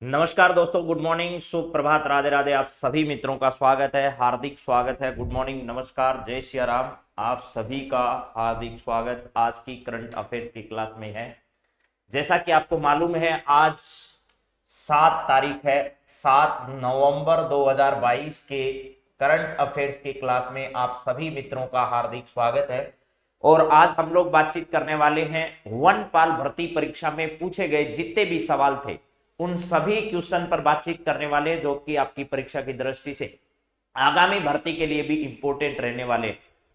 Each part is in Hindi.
नमस्कार दोस्तों, गुड मॉर्निंग, सुप्रभात, राधे राधे। आप सभी मित्रों का स्वागत है, हार्दिक स्वागत है। गुड मॉर्निंग, नमस्कार, जय सिया राम। आप सभी का हार्दिक स्वागत आज की करंट अफेयर्स की क्लास में है। जैसा कि आपको मालूम है, आज 7 तारीख है, 7 नवंबर 2022 के करंट अफेयर्स की क्लास में आप सभी मित्रों का हार्दिक स्वागत है। और आज हम लोग बातचीत करने वाले हैं वनपाल भर्ती परीक्षा में पूछे गए जितने भी सवाल थे उन सभी क्वेश्चन पर बातचीत करने वाले, जो कि आपकी परीक्षा की दृष्टि से आगामी भर्ती के लिए भी इंपॉर्टेंट रहने वाले।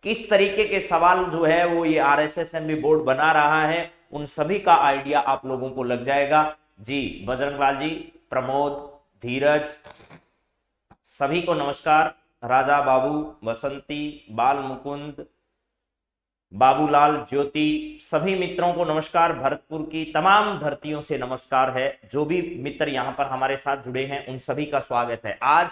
किस तरीके के सवाल जो है वो ये आरएसएसएमबी बोर्ड बना रहा है, उन सभी का आइडिया आप लोगों को लग जाएगा। जी बजरंगलाल जी, प्रमोद, धीरज, सभी को नमस्कार। राजा बाबू, बसंती, बाल मुकुंद, बाबूलाल, ज्योति, सभी मित्रों को नमस्कार। भरतपुर की तमाम धरतियों से नमस्कार है। जो भी मित्र यहाँ पर हमारे साथ जुड़े हैं उन सभी का स्वागत है। आज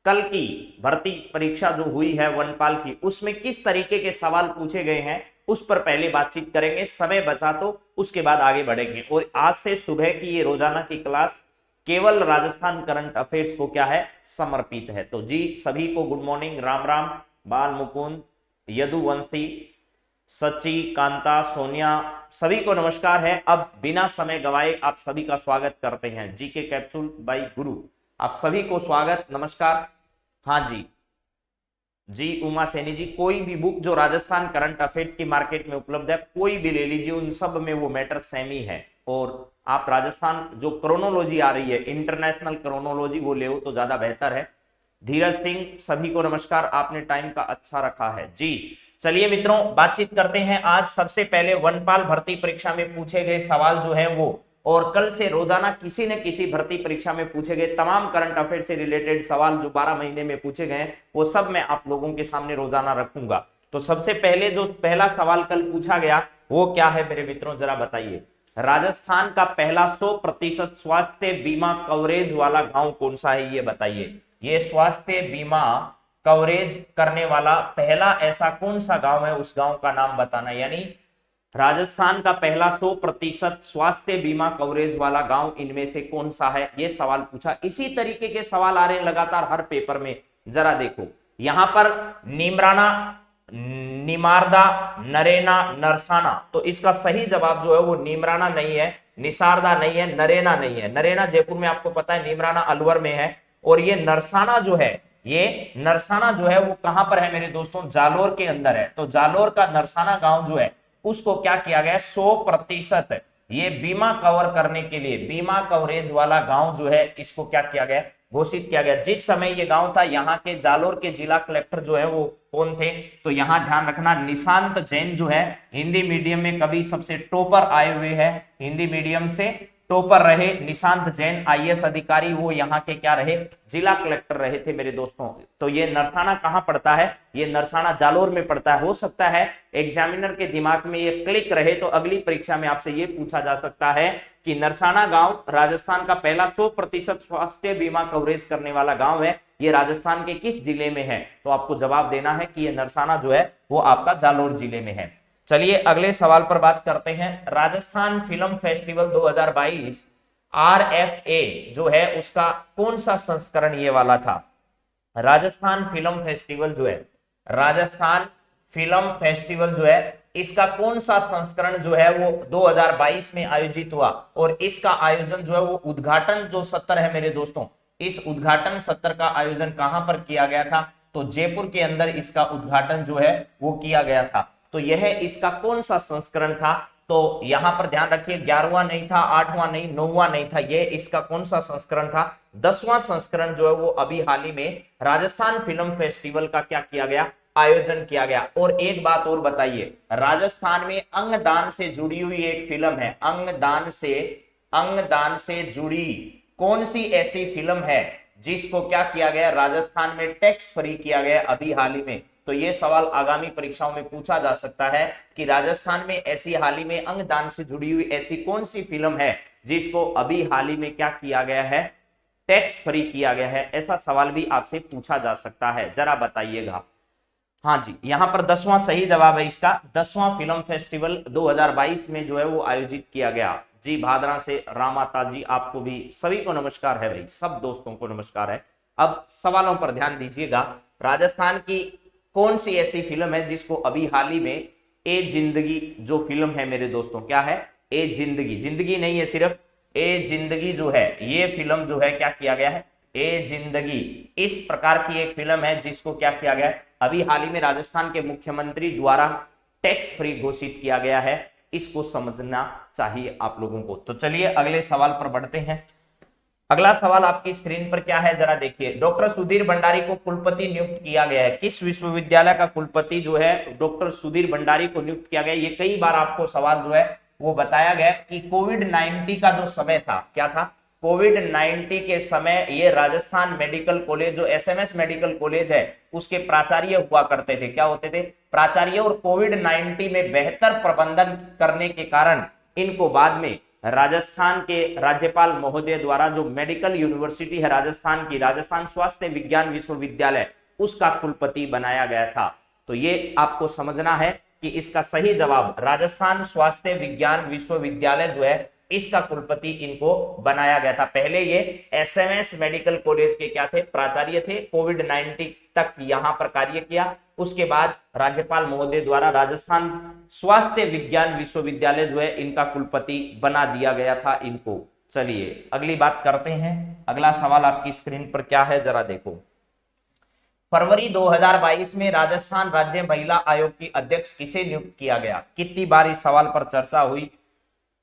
कल की भर्ती परीक्षा जो हुई है वनपाल की, उसमें किस तरीके के सवाल पूछे गए हैं उस पर पहले बातचीत करेंगे। समय बचा तो उसके बाद आगे बढ़ेंगे। और आज से सुबह की ये रोजाना की क्लास केवल राजस्थान करंट अफेयर्स को क्या है, समर्पित है। तो जी सभी को गुड मॉर्निंग, राम राम। बाल मुकुंद, यदुवंशी, सची, कांता, सोनिया, सभी को नमस्कार है। अब बिना समय गवाए आप सभी का स्वागत करते हैं जीके कैप्सूल बाय गुरु। आप सभी को स्वागत, नमस्कार। हाँ जी, जी उमा सैनी जी, कोई भी बुक जो राजस्थान करंट अफेयर्स की मार्केट में उपलब्ध है कोई भी ले लीजिए, उन सब में वो मैटर सेम ही है। और आप राजस्थान जो क्रोनोलॉजी आ रही है, इंटरनेशनल क्रोनोलॉजी, वो ले तो ज्यादा बेहतर है। धीरज सिंह, सभी को नमस्कार, आपने टाइम का अच्छा रखा है जी। चलिए मित्रों, बातचीत करते हैं। आज सबसे पहले वनपाल भर्ती परीक्षा में पूछे गए सवाल जो है वो, और कल से रोजाना किसी न किसी भर्ती परीक्षा में पूछे गए तमाम करंट अफेयर से रिलेटेड सवाल जो 12 महीने में पूछे गए वो सब मैं आप लोगों के सामने रोजाना रखूंगा। तो सबसे पहले जो पहला सवाल कल पूछा गया वो क्या है मेरे मित्रों, जरा बताइए। राजस्थान का पहला 100% स्वास्थ्य बीमा कवरेज वाला गांव कौन सा है, ये बताइए। ये स्वास्थ्य बीमा कवरेज करने वाला पहला ऐसा कौन सा गांव है, उस गांव का नाम बताना। यानी राजस्थान का पहला 100% स्वास्थ्य बीमा कवरेज वाला गांव इनमें से कौन सा है, यह सवाल पूछा। इसी तरीके के सवाल आ रहे हैं लगातार हर पेपर में। जरा देखो यहां पर नीमराना, निमारदा, नरेना, नरसाना, तो इसका सही जवाब जो है वो नीमराना नहीं है, निसारदा नहीं है, नरेना नहीं है। नरेना जयपुर में आपको पता है, नीमराना अलवर में है। और ये नरसाना जो है, ये नरसाना जो है वो कहां पर है मेरे दोस्तों, जालोर के अंदर है। तो जालोर का नरसाना गांव जो है उसको क्या किया गया, 100% ये बीमा कवर करने के लिए, बीमा कवरेज वाला गांव जो है इसको क्या किया गया, घोषित किया गया। जिस समय ये गांव था, यहाँ के जालोर के जिला कलेक्टर जो है वो कौन थे, तो यहाँ ध्यान रखना निशांत जैन जो है, हिंदी मीडियम में कभी सबसे टॉपर आए हुए हैं, हिंदी मीडियम से टॉपर रहे निशांत जैन आईएएस अधिकारी, वो यहाँ के क्या रहे, जिला कलेक्टर रहे थे मेरे दोस्तों। तो ये नरसाना कहाँ पड़ता है, ये नरसाना जालोर में पड़ता है। हो सकता है एग्जामिनर के दिमाग में ये क्लिक रहे तो अगली परीक्षा में आपसे ये पूछा जा सकता है कि नरसाना गांव राजस्थान का पहला 100% स्वास्थ्य बीमा कवरेज करने वाला गांव है, ये राजस्थान के किस जिले में है। तो आपको जवाब देना है कि ये नरसाना जो है वो आपका जालोर जिले में है। चलिए अगले सवाल पर बात करते हैं। राजस्थान फिल्म फेस्टिवल 2022 आरएफए जो है उसका कौन सा संस्करण ये वाला था। राजस्थान फिल्म फेस्टिवल जो है, राजस्थान फिल्म फेस्टिवल जो है इसका कौन सा संस्करण जो है वो 2022 में आयोजित हुआ। और इसका आयोजन जो है वो उद्घाटन जो सत्र है मेरे दोस्तों, इस उद्घाटन सत्र का आयोजन कहां पर किया गया था, तो जयपुर के अंदर इसका उद्घाटन जो है वो किया गया था। तो यह इसका कौन सा संस्करण था, तो यहां पर ध्यान रखिए 11वां नहीं था, 8वां नहीं, 9वां नहीं था, यह इसका कौन सा संस्करण था, 10वां संस्करण जो है वो अभी हाल ही में राजस्थान फिल्म फेस्टिवल का क्या किया गया, आयोजन किया गया। और एक बात और बताइए, राजस्थान में अंगदान से जुड़ी हुई एक फिल्म है, अंगदान से जुड़ी कौन सी ऐसी फिल्म है जिसको क्या किया गया, राजस्थान में टैक्स फ्री किया गया अभी हाल ही में। तो यह सवाल आगामी परीक्षाओं में पूछा जा सकता है कि राजस्थान में ऐसी हाल ही में अंगदान से जुड़ी हुई ऐसी कौन सी फिल्म है जिसको अभी हाल ही में क्या किया गया है, टैक्स फ्री किया गया है। ऐसा सवाल भी आपसे पूछा जा सकता है, जरा बताइएगा। हाँ जी, यहाँ पर 10वां सही जवाब है इसका। 10वां फिल्म फेस्टिवल 2022 में जो है वो आयोजित किया गया। जी भादरा से रामाता जी, आपको भी सभी को नमस्कार है भाई, सब दोस्तों को नमस्कार है। अब सवालों पर ध्यान दीजिएगा। राजस्थान की कौन सी ऐसी फिल्म है जिसको अभी हाल ही में ए जिंदगी जो फिल्म है मेरे दोस्तों, क्या है? ए जिंदगी, जिंदगी नहीं है सिर्फ, ए जिंदगी जो है ये फिल्म जो है क्या किया गया है? ए जिंदगी इस प्रकार की एक फिल्म है जिसको क्या किया गया है? अभी हाल ही में राजस्थान के मुख्यमंत्री द्वारा टैक्स फ्री घोषित किया गया है। इसको समझना चाहिए आप लोगों को। तो चलिए अगले सवाल पर बढ़ते हैं। अगला सवाल आपकी स्क्रीन पर क्या है जरा देखिए। डॉक्टर सुधीर भंडारी को कुलपति नियुक्त किया गया है। किस विश्वविद्यालय का कुलपति जो है डॉक्टर सुधीर भंडारी को नियुक्त किया गया? ये कई बार आपको सवाल जो है वो बताया गया कि कोविड-19 का जो समय था, क्या था? कोविड-19 के समय ये राजस्थान मेडिकल कॉलेज जो एसएमएस मेडिकल कॉलेज है उसके प्राचार्य हुआ करते थे। क्या होते थे? प्राचार्य। और कोविड-19 में बेहतर प्रबंधन करने के कारण इनको बाद में राजस्थान के राज्यपाल महोदय द्वारा जो मेडिकल यूनिवर्सिटी है राजस्थान की, राजस्थान स्वास्थ्य विज्ञान विश्वविद्यालय, उसका कुलपति बनाया गया था। तो ये आपको समझना है कि इसका सही जवाब राजस्थान स्वास्थ्य विज्ञान विश्वविद्यालय जो है इसका कुलपति इनको बनाया गया था। पहले ये एसएमएस मेडिकल कॉलेज के क्या थे? प्राचार्य थे। कोविड-19 तक यहां पर कार्य किया। उसके बाद राज्यपाल महोदय द्वारा राजस्थान स्वास्थ्य विज्ञान विश्वविद्यालय जो है इनका कुलपति बना दिया गया था इनको। चलिए अगली बात करते हैं। अगला सवाल आपकी स्क्रीन पर क्या है जरा देखो। फरवरी 2022 में राजस्थान राज्य महिला आयोग की अध्यक्ष किसे नियुक्त किया गया? कितनी बार इस सवाल पर चर्चा हुई?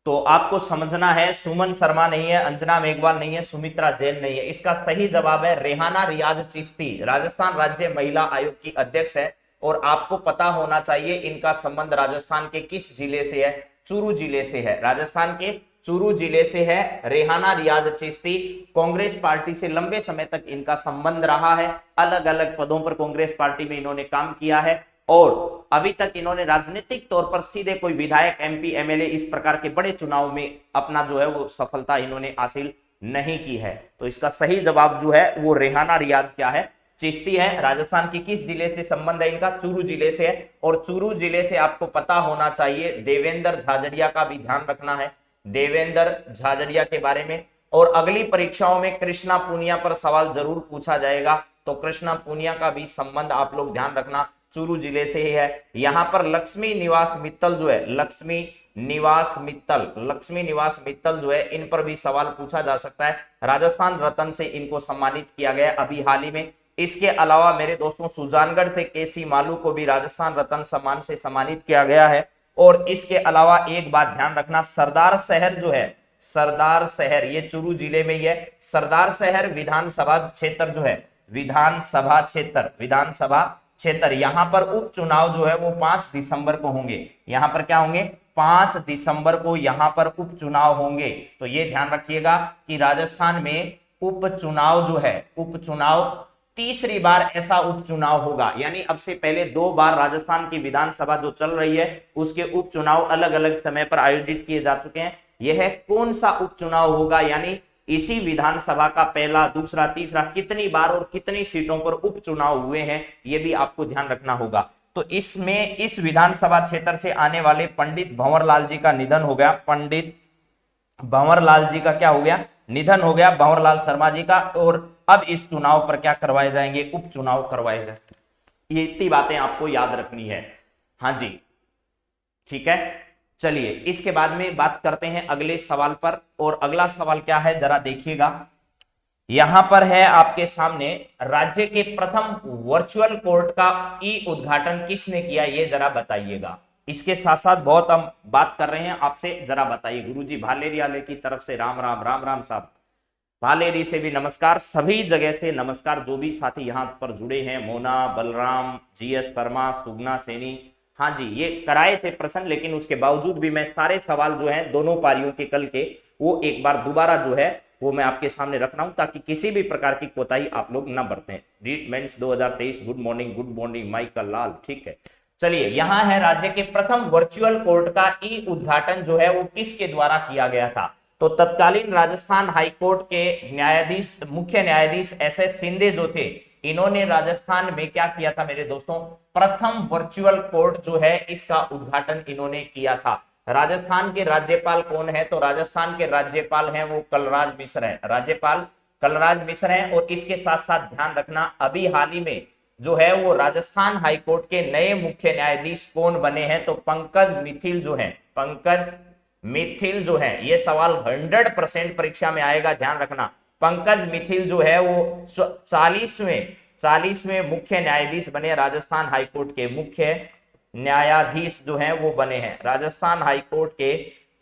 तो आपको समझना है, सुमन शर्मा नहीं है, अंजना मेघवाल नहीं है, सुमित्रा जैन नहीं है। इसका सही जवाब है रेहाना रियाज चिश्ती, राजस्थान राज्य महिला आयोग की अध्यक्ष है। और आपको पता होना चाहिए इनका संबंध राजस्थान के किस जिले से है? चूरू जिले से है। राजस्थान के चूरू जिले से है रेहाना रियाज चिश्ती। कांग्रेस पार्टी से लंबे समय तक इनका संबंध रहा है। अलग अलग पदों पर कांग्रेस पार्टी में इन्होंने काम किया है और अभी तक इन्होंने राजनीतिक तौर पर सीधे कोई विधायक, एमपी, एमएलए इस प्रकार के बड़े चुनाव में अपना जो है वो सफलता इन्होंने हासिल नहीं की है। तो इसका सही जवाब जो है वो रेहाना रियाज क्या है? चिश्ती है। राजस्थान की किस जिले से संबंध है इनका? चूरू जिले से है। और चूरू जिले से आपको पता होना चाहिए देवेंद्र झाझड़िया का भी ध्यान रखना है, देवेंद्र झाझड़िया के बारे में। और अगली परीक्षाओं में कृष्णा पूनिया पर सवाल जरूर पूछा जाएगा, तो कृष्णा पूनिया का भी संबंध आप लोग ध्यान रखना, चूरू जिले से ही है। यहां पर लक्ष्मी निवास मित्तल जो है, लक्ष्मी निवास मित्तल जो है इन पर भी सवाल पूछा जा सकता है। राजस्थान रत्न से इनको सम्मानित किया गया अभी हाल ही में। इसके अलावा मेरे दोस्तों सुजानगढ़ से केसी मालू को भी राजस्थान रत्न सम्मान से सम्मानित किया गया है। और इसके अलावा एक बात ध्यान रखना, सरदार शहर जो है, सरदार शहर ये चूरू जिले में ही है। सरदार शहर विधानसभा क्षेत्र जो है, विधानसभा क्षेत्र, यहां पर उपचुनाव जो है वो 5 दिसंबर को होंगे। यहां पर क्या होंगे? 5 दिसंबर को यहां पर उपचुनाव होंगे। तो ये ध्यान रखिएगा कि राजस्थान में उपचुनाव जो है, उपचुनाव तीसरी बार ऐसा उपचुनाव होगा। यानी अब से पहले 2 बार राजस्थान की विधानसभा जो चल रही है उसके उपचुनाव अलग अलग समय पर आयोजित किए जा चुके हैं। यह कौन सा उपचुनाव होगा, यानी इसी विधानसभा का पहला, दूसरा, तीसरा कितनी बार और कितनी सीटों पर उपचुनाव हुए हैं, यह भी आपको ध्यान रखना होगा। तो इसमें इस विधानसभा क्षेत्र से आने वाले पंडित भंवरलाल जी का निधन हो गया। पंडित भंवरलाल जी का क्या हो गया? निधन हो गया, भंवरलाल शर्मा जी का। और अब इस चुनाव पर क्या करवाए जाएंगे? उपचुनाव करवाए जाएंगे। ये इतनी बातें आपको याद रखनी है। हाँ जी, ठीक है। चलिए इसके बाद में बात करते हैं अगले सवाल पर। और अगला सवाल क्या है जरा देखिएगा। यहां पर है आपके सामने, राज्य के प्रथम वर्चुअल कोर्ट का ई उद्घाटन किसने किया, ये जरा बताइएगा। इसके साथ साथ बहुत हम बात कर रहे हैं आपसे, जरा बताइए। गुरुजी भालेरियाले की तरफ से राम राम, राम राम साहब, भालेरी से भी नमस्कार, सभी जगह से नमस्कार। जो भी साथी यहाँ पर जुड़े हैं, मोना, बलराम, जीएस वर्मा, सुगना सैनी, हाँ जी, ये कराए थे प्रश्न, लेकिन उसके बावजूद भी मैं सारे सवाल जो हैं दोनों पारियों के कल के वो एक बार दोबारा जो है वो मैं आपके सामने रख रहा हूं, ताकि किसी भी प्रकार की कोताही आप लोग न बरतें। REET mains 2023, good morning Michael Lal, ठीक है। चलिए यहां है, राज्य के प्रथम वर्चुअल कोर्ट का ई उद्घाटन जो है वो किसके द्वारा किया गया था? तो तत्कालीन राजस्थान हाईकोर्ट के न्यायाधीश, मुख्य न्यायाधीश एस एस शिंदे जो थे, इन्होंने राजस्थान में क्या किया था मेरे दोस्तों, प्रथम वर्चुअल कोर्ट जो है इसका उद्घाटन इन्होंने किया था। राजस्थान के राज्यपाल कौन है, तो राजस्थान के राज्यपाल हैं वो कलराज मिश्र हैं, राज्यपाल कलराज मिश्र हैं। और इसके साथ साथ ध्यान रखना अभी हाल ही में जो है वो राजस्थान हाईकोर्ट के नए मुख्य न्यायाधीश कौन बने हैं, तो पंकज मिथिल जो है, पंकज मिथिल जो है, ये सवाल 100% परीक्षा में आएगा, ध्यान रखना। पंकज मिथिल जो है वो 40वें मुख्य न्यायाधीश बने, राजस्थान हाईकोर्ट के मुख्य न्यायाधीश जो हैं वो बने हैं, राजस्थान हाईकोर्ट के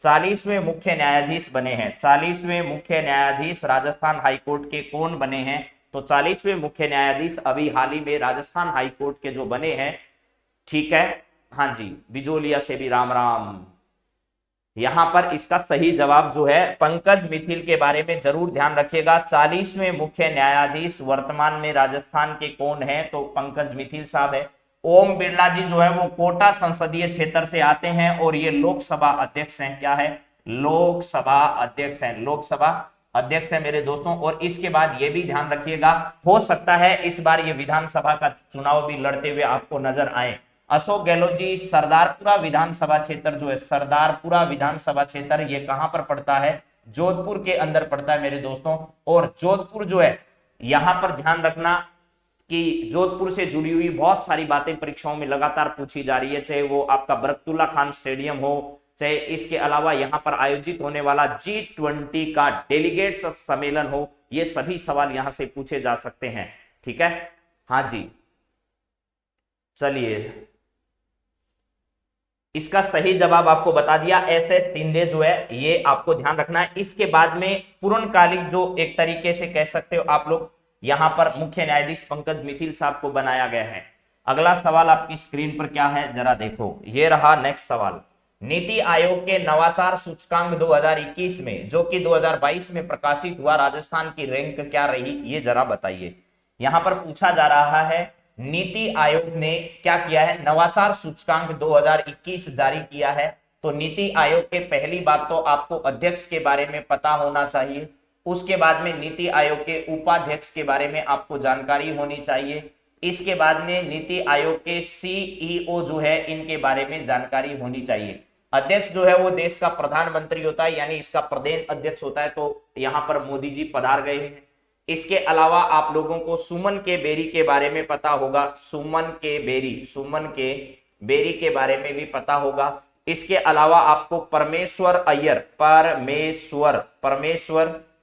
40वें मुख्य न्यायाधीश बने हैं। 40वें मुख्य न्यायाधीश राजस्थान हाईकोर्ट के कौन बने हैं, तो 40वें मुख्य न्यायाधीश अभी हाल ही में राजस्थान हाईकोर्ट के जो बने हैं, ठीक है, हाँ जी, बिजोलिया से भी राम राम। यहां पर इसका सही जवाब जो है पंकज मिथिल के बारे में जरूर ध्यान रखिएगा। 40वें मुख्य न्यायाधीश वर्तमान में राजस्थान के कौन है, तो पंकज मिथिल साहब है। ओम बिरला जी जो है वो कोटा संसदीय क्षेत्र से आते हैं और ये लोकसभा अध्यक्ष हैं, क्या है, लोकसभा अध्यक्ष हैं, लोकसभा अध्यक्ष है मेरे दोस्तों। और इसके बाद ये भी ध्यान रखिएगा, हो सकता है इस बार ये विधानसभा का चुनाव भी लड़ते हुए आपको नजर आए। अशोक गहलोत जी, सरदारपुरा विधानसभा क्षेत्र जो है, सरदारपुरा विधानसभा क्षेत्र ये कहां पर पड़ता है, जोधपुर के अंदर पड़ता है मेरे दोस्तों। और जोधपुर जो है, यहां पर ध्यान रखना कि जोधपुर से जुड़ी हुई बहुत सारी बातें परीक्षाओं में लगातार पूछी जा रही है, चाहे वो आपका बरकतुल्ला खान स्टेडियम हो, चाहे इसके अलावा यहां पर आयोजित होने वाला G20 का डेलीगेट्स सम्मेलन हो, ये सभी सवाल यहां से पूछे जा सकते हैं, ठीक है, हाँ जी। चलिए, इसका सही जवाब आपको बता दिया, SS शिंदे जो है, ये आपको ध्यान रखना है। इसके बाद में पूर्णकालिक जो एक तरीके से कह सकते हो आप लोग, यहां पर मुख्य न्यायाधीश पंकज मिथिल साहब को बनाया गया है। अगला सवाल आपकी स्क्रीन पर क्या है जरा देखो, ये रहा नेक्स्ट सवाल। नीति आयोग के नवाचार सूचकांक 2021 में, जो कि 2022 में प्रकाशित हुआ, राजस्थान की रैंक क्या रही, ये जरा बताइए। यहां पर पूछा जा रहा है नीति आयोग ने क्या किया है, नवाचार सूचकांक 2021 जारी किया है। तो नीति आयोग के पहली बात तो आपको अध्यक्ष के बारे में पता होना चाहिए, उसके बाद में नीति आयोग के उपाध्यक्ष के बारे में आपको जानकारी होनी चाहिए, इसके बाद में नीति आयोग के CEO जो है इनके बारे में जानकारी होनी चाहिए। अध्यक्ष जो है वो देश का प्रधानमंत्री होता है, यानी इसका प्रदेश अध्यक्ष होता है, तो यहाँ पर मोदी जी पधार गए हैं। इसके अलावा आप लोगों को सुमन के बेरी के बारे में पता होगा, सुमन के बेरी के बारे में भी पता होगा। इसके अलावा आपको परमेश्वर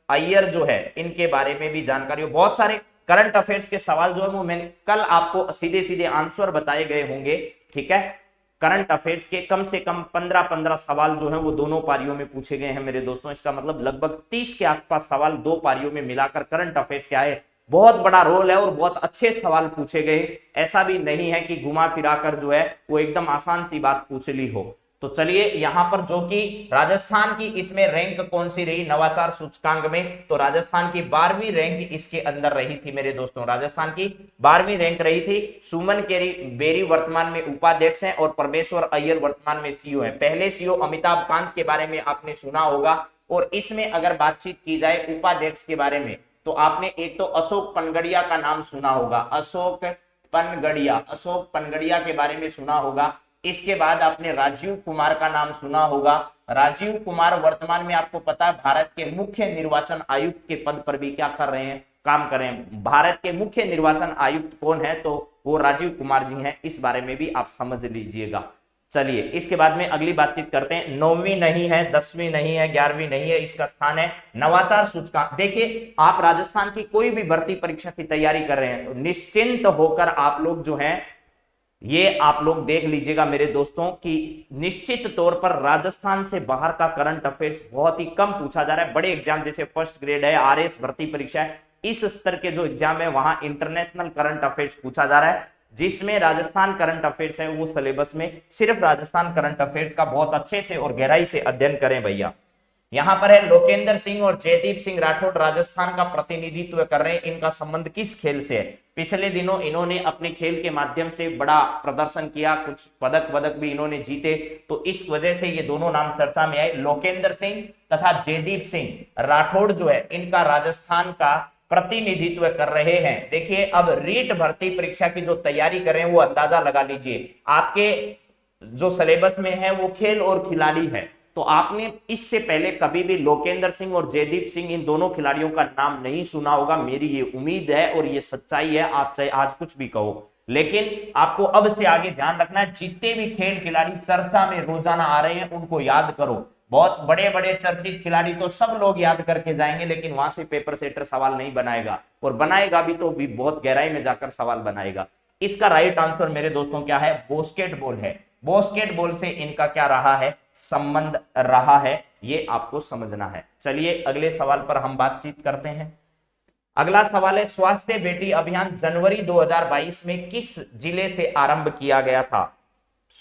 अय्यर जो है इनके बारे में भी जानकारी हो। बहुत सारे करंट अफेयर्स के सवाल जो है वो मैंने कल आपको सीधे सीधे आंसर बताए गए होंगे, ठीक है। करंट अफेयर्स के कम से कम 15 सवाल जो है वो दोनों पारियों में पूछे गए हैं मेरे दोस्तों। इसका मतलब लगभग 30 के आसपास सवाल दो पारियों में मिलाकर करंट अफेयर्स क्या है, बहुत बड़ा रोल है और बहुत अच्छे सवाल पूछे गए। ऐसा भी नहीं है कि घुमा फिरा कर जो है वो एकदम आसान सी बात पूछ ली हो। तो चलिए यहां पर जो कि राजस्थान की इसमें रैंक कौन सी रही नवाचार सूचकांक में, तो राजस्थान की 12वीं रैंक इसके अंदर रही थी मेरे दोस्तों, राजस्थान की 12वीं रैंक रही थी। सुमन बेरी वर्तमान में उपाध्यक्ष हैं और परमेश्वर अय्यर वर्तमान में CEO हैं। पहले CEO अमिताभ कांत के बारे में आपने सुना होगा। और इसमें अगर बातचीत की जाए उपाध्यक्ष के बारे में, तो आपने एक तो अशोक पनगड़िया का नाम सुना होगा, अशोक पनगड़िया के बारे में सुना होगा। इसके बाद आपने राजीव कुमार का नाम सुना होगा। राजीव कुमार वर्तमान में आपको पता है भारत के मुख्य निर्वाचन आयुक्त के पद पर भी क्या कर रहे हैं, काम कर रहे हैं। भारत के मुख्य निर्वाचन आयुक्त कौन है, तो वो राजीव कुमार जी हैं। इस बारे में भी आप समझ लीजिएगा। चलिए इसके बाद में अगली बातचीत करते हैं। 9वीं नहीं है, 10वीं नहीं है, 11वीं नहीं है, इसका स्थान है नवाचार सूचकांक। देखिए आप राजस्थान की कोई भी भर्ती परीक्षा की तैयारी कर रहे हैं तो निश्चिंत होकर आप लोग जो है ये आप लोग देख लीजिएगा मेरे दोस्तों कि निश्चित तौर पर राजस्थान से बाहर का करंट अफेयर्स बहुत ही कम पूछा जा रहा है। बड़े एग्जाम जैसे फर्स्ट ग्रेड है, RS भर्ती परीक्षा है, इस स्तर के जो एग्जाम है वहां इंटरनेशनल करंट अफेयर्स पूछा जा रहा है, जिसमें राजस्थान करंट अफेयर्स है वो सिलेबस में सिर्फ राजस्थान करंट अफेयर्स का बहुत अच्छे से और गहराई से अध्ययन करें भैया। यहां पर है लोकेंद्र सिंह और जयदीप सिंह राठौड़ राजस्थान का प्रतिनिधित्व कर रहे हैं। इनका संबंध किस खेल से है? पिछले दिनों इन्होंने अपने खेल के माध्यम से बड़ा प्रदर्शन किया, कुछ पदक भी इन्होंने जीते, तो इस वजह से ये दोनों नाम चर्चा में आए। लोकेंद्र सिंह तथा जयदीप सिंह राठौड़ जो है इनका राजस्थान का प्रतिनिधित्व कर रहे हैं। देखिए अब रीट भर्ती परीक्षा की जो तैयारी कर रहे हैं वो अंदाजा लगा लीजिए, आपके जो सिलेबस में है वो खेल और खिलाड़ी है, तो आपने इससे पहले कभी भी लोकेंद्र सिंह और जयदीप सिंह इन दोनों खिलाड़ियों का नाम नहीं सुना होगा, मेरी ये उम्मीद है और ये सच्चाई है, आप चाहे आज कुछ भी कहो। लेकिन आपको अब से आगे ध्यान रखना है, जितने भी खेल खिलाड़ी चर्चा में रोजाना आ रहे हैं उनको याद करो। बहुत बड़े बड़े चर्चित खिलाड़ी तो सब लोग याद करके जाएंगे, लेकिन वहां से पेपर सेटर सवाल नहीं बनाएगा, और बनाएगा भी तो भी बहुत गहराई में जाकर सवाल बनाएगा। इसका राइट आंसर मेरे दोस्तों क्या है, बास्केटबॉल है। बास्केटबॉल से इनका क्या रहा है, संबंध रहा है, ये आपको समझना है। चलिए अगले सवाल पर हम बातचीत करते हैं। अगला सवाल है, स्वास्थ्य बेटी अभियान जनवरी 2022 में किस जिले से आरंभ किया गया था?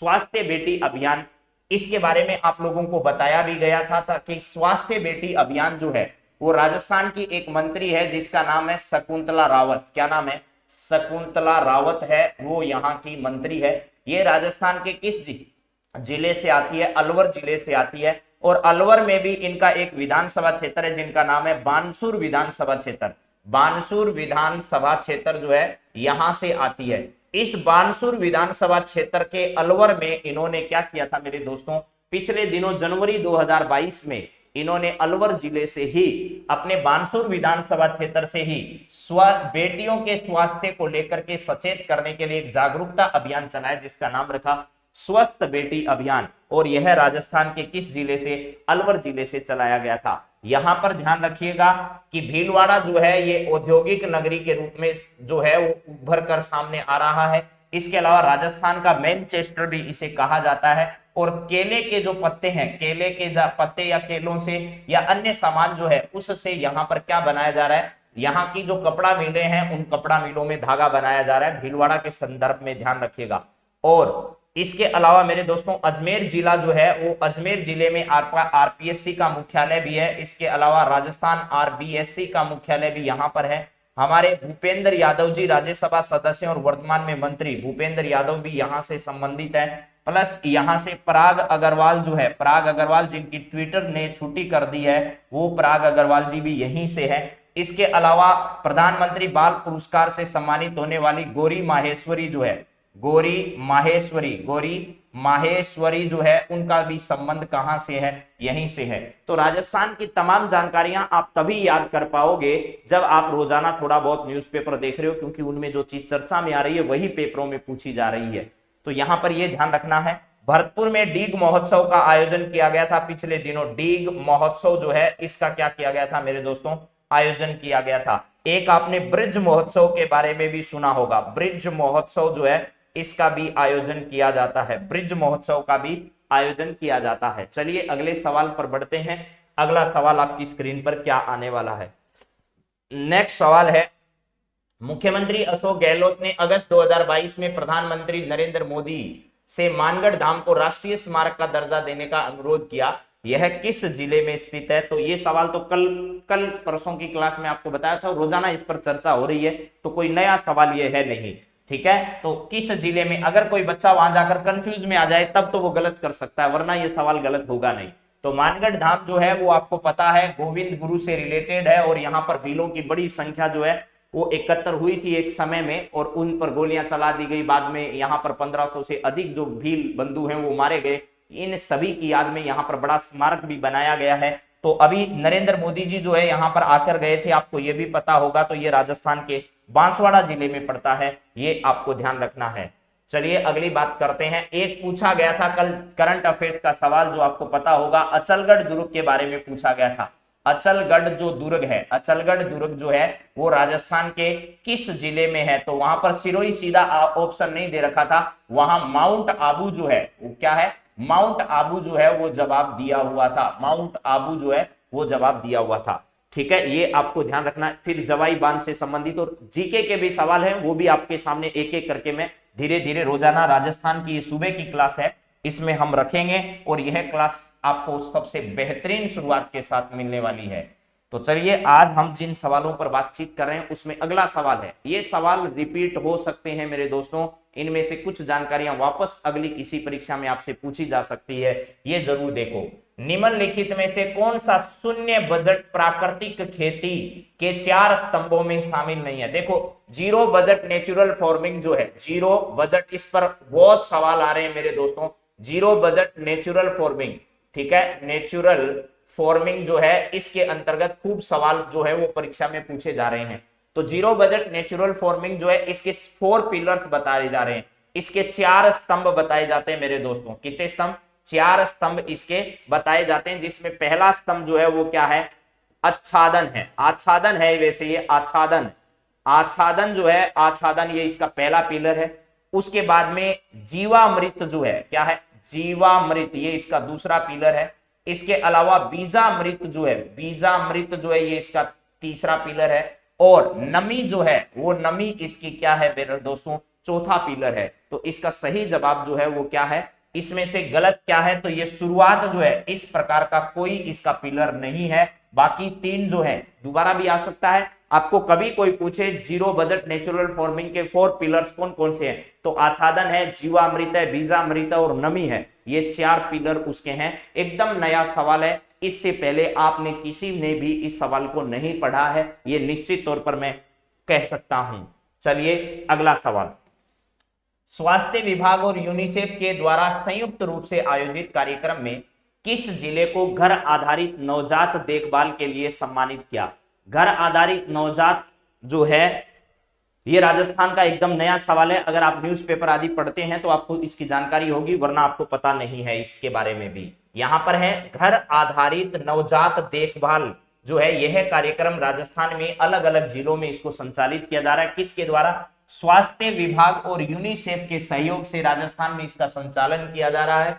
स्वास्थ्य बेटी अभियान, इसके बारे में आप लोगों को बताया भी गया था कि स्वास्थ्य बेटी अभियान जो है वो राजस्थान की एक मंत्री है जिसका नाम है शकुंतला रावत। क्या नाम है? शकुंतला रावत है, वो यहाँ की मंत्री है। ये राजस्थान के किस जिले से आती है? अलवर जिले से आती है, और अलवर में भी इनका एक विधानसभा क्षेत्र है जिनका नाम है बानसूर विधानसभा क्षेत्र। बानसूर विधानसभा क्षेत्र जो है यहां से आती है। इस बानसूर विधानसभा क्षेत्र के अलवर में इन्होंने क्या किया था मेरे दोस्तों, पिछले दिनों जनवरी 2022 में इन्होंने अलवर जिले से ही, अपने बानसूर विधानसभा क्षेत्र से ही बेटियों के स्वास्थ्य को लेकर के सचेत करने के लिए एक जागरूकता अभियान चलाया जिसका नाम रखा स्वस्थ बेटी अभियान, और यह राजस्थान के किस जिले से? अलवर जिले से चलाया गया था। यहां पर ध्यान रखिएगा कि भीलवाड़ा जो है ये औद्योगिक नगरी के रूप में जो है वो उभर कर सामने आ रहा है। इसके अलावा राजस्थान का मैनचेस्टर भी इसे कहा जाता है, और केले के जो पत्ते हैं, केले के पत्ते या केलों से या अन्य सामान जो है उससे यहाँ पर क्या बनाया जा रहा है, यहाँ की जो कपड़ा मिलें हैं उन कपड़ा मिलों में धागा बनाया जा रहा है, भीलवाड़ा के संदर्भ में ध्यान रखिएगा। और इसके अलावा मेरे दोस्तों अजमेर जिला जो है वो अजमेर जिले में आरपीएससी का मुख्यालय भी है। इसके अलावा राजस्थान आरबीएससी का मुख्यालय भी यहाँ पर है। हमारे भूपेंद्र यादव जी राज्यसभा सदस्य और वर्तमान में मंत्री भूपेंद्र यादव भी यहाँ से संबंधित है। प्लस यहाँ से पराग अग्रवाल जो है, पराग अग्रवाल जिनकी ट्विटर ने छुट्टी कर दी है, वो पराग अग्रवाल जी भी यहीं से है। इसके अलावा प्रधानमंत्री बाल पुरस्कार से सम्मानित होने वाली गौरी माहेश्वरी जो है, गौरी माहेश्वरी जो है उनका भी संबंध कहां से है? यहीं से है। तो राजस्थान की तमाम जानकारियां आप तभी याद कर पाओगे जब आप रोजाना थोड़ा बहुत न्यूज़पेपर देख रहे हो, क्योंकि उनमें जो चीज चर्चा में आ रही है वही पेपरों में पूछी जा रही है। तो यहां पर यह ध्यान रखना है। भरतपुर में डीग महोत्सव का आयोजन किया गया था पिछले दिनों। डीग महोत्सव जो है इसका क्या किया गया था मेरे दोस्तों? आयोजन किया गया था। एक आपने ब्रिज महोत्सव के बारे में भी सुना होगा, ब्रिज महोत्सव जो है इसका भी आयोजन किया जाता है, ब्रिज महोत्सव का भी आयोजन किया जाता है। चलिए अगले सवाल पर बढ़ते हैं। अगला सवाल आपकी स्क्रीन पर क्या आने वाला है? नेक्स्ट सवाल है, मुख्यमंत्री अशोक गहलोत ने अगस्त 2022 में प्रधानमंत्री नरेंद्र मोदी से मानगढ़ धाम को राष्ट्रीय स्मारक का दर्जा देने का अनुरोध किया, यह किस जिले में स्थित है? तो ये सवाल तो कल परसों की क्लास में आपको बताया था, रोजाना इस पर चर्चा हो रही है, तो कोई नया सवाल ये है नहीं। ठीक है, तो किस जिले में? अगर कोई बच्चा वहां जाकर कंफ्यूज में आ जाए तब तो वो गलत कर सकता है, वरना ये सवाल गलत होगा नहीं। तो मानगढ़ धाम जो है वो आपको पता है गोविंद गुरु से रिलेटेड है, और यहाँ पर भीलों की बड़ी संख्या जो है वो एकत्र हुई थी एक समय में, और उन पर गोलियां चला दी गई। बाद में यहाँ पर 1500 से अधिक जो भील बंधु हैं वो मारे गए। इन सभी की याद में यहाँ पर बड़ा स्मारक भी बनाया गया है। तो अभी नरेंद्र मोदी जी जो है यहाँ पर आकर गए थे, आपको ये भी पता होगा, तो ये राजस्थान के बांसवाड़ा जिले में पड़ता है, ये आपको ध्यान रखना है। चलिए अगली बात करते हैं। एक पूछा गया था कल करंट अफेयर्स का सवाल जो आपको पता होगा, अचलगढ़ दुर्ग के बारे में पूछा गया था। अचलगढ़ जो दुर्ग है, अचलगढ़ दुर्ग जो है वो राजस्थान के किस जिले में है? तो वहां पर सिरोही सीधा ऑप्शन नहीं दे रखा था, वहां माउंट आबू जो है वो क्या है? माउंट आबू जो है वो जवाब दिया हुआ था, माउंट आबू जो है वो जवाब दिया हुआ था। ठीक है, ये आपको ध्यान रखना। फिर जवाई बांध से संबंधित और जीके के भी सवाल हैं, वो भी आपके सामने एक एक करके मैं धीरे धीरे रोजाना राजस्थान की सुबह की क्लास है इसमें हम रखेंगे, और यह क्लास आपको सबसे बेहतरीन शुरुआत के साथ मिलने वाली है। तो चलिए आज हम जिन सवालों पर बातचीत कर रहे हैं उसमें अगला सवाल है, ये सवाल रिपीट हो सकते हैं मेरे दोस्तों, इनमें से कुछ जानकारियां वापस अगली किसी परीक्षा में आपसे पूछी जा सकती है, ये जरूर देखो। निम्नलिखित में से कौन सा शून्य बजट प्राकृतिक खेती के 4 स्तंभों में शामिल नहीं है? देखो, जीरो बजट नेचुरल फार्मिंग जो है, जीरो बजट, इस पर बहुत सवाल आ रहे हैं मेरे दोस्तों। जीरो बजट नेचुरल फार्मिंग, ठीक है, नेचुरल फार्मिंग जो है, इसके अंतर्गत खूब सवाल जो है वो परीक्षा में पूछे जा रहे हैं। तो जीरो बजट नेचुरल फार्मिंग जो है, इसके 4 पिलर्स बताए जा रहे हैं, इसके 4 स्तंभ बताए जाते हैं मेरे दोस्तों। कितने स्तंभ? 4 स्तंभ इसके बताए जाते हैं, जिसमें पहला स्तंभ जो है वो क्या है? आच्छादन है। आच्छादन है, वैसे ये आच्छादन, आच्छादन जो है, आच्छादन ये इसका पहला पिलर है। उसके बाद में जीवामृत जो है, क्या है? जीवामृत, ये इसका दूसरा पिलर है। इसके अलावा बीजामृत जो है, बीजामृत जो है ये इसका तीसरा पिलर है। और नमी जो है, वो नमी इसकी क्या है मेरे दोस्तों? चौथा पिलर है। तो इसका सही जवाब जो है वो क्या है? इसमें से गलत क्या है? तो ये शुरुआत जो है, इस प्रकार का कोई इसका पिलर नहीं है। बाकी 3 जो है, दोबारा भी आ सकता है, आपको कभी कोई पूछे जीरो बजट नेचुरल फार्मिंग के 4 पिलर्स कौन कौन से हैं, तो आच्छादन है, जीवामृत है, बीजामृत और नमी है, ये 4 पिलर उसके हैं। एकदम नया सवाल है, इससे पहले आपने किसी ने भी इस सवाल को नहीं पढ़ा है, ये निश्चित तौर पर मैं कह सकता हूं। चलिए अगला सवाल। स्वास्थ्य विभाग और यूनिसेफ के द्वारा संयुक्त रूप से आयोजित कार्यक्रम में किस जिले को घर आधारित नवजात देखभाल के लिए सम्मानित किया? घर आधारित नवजात जो है, ये राजस्थान का एकदम नया सवाल है। अगर आप न्यूज़पेपर आदि पढ़ते हैं तो आपको इसकी जानकारी होगी, वरना आपको पता नहीं है इसके बारे में भी। यहां पर है घर आधारित नवजात देखभाल जो है, यह कार्यक्रम राजस्थान में अलग अलग जिलों में इसको संचालित किया जा रहा है। किसके द्वारा? स्वास्थ्य विभाग और यूनिसेफ के सहयोग से राजस्थान में इसका संचालन किया जा रहा है।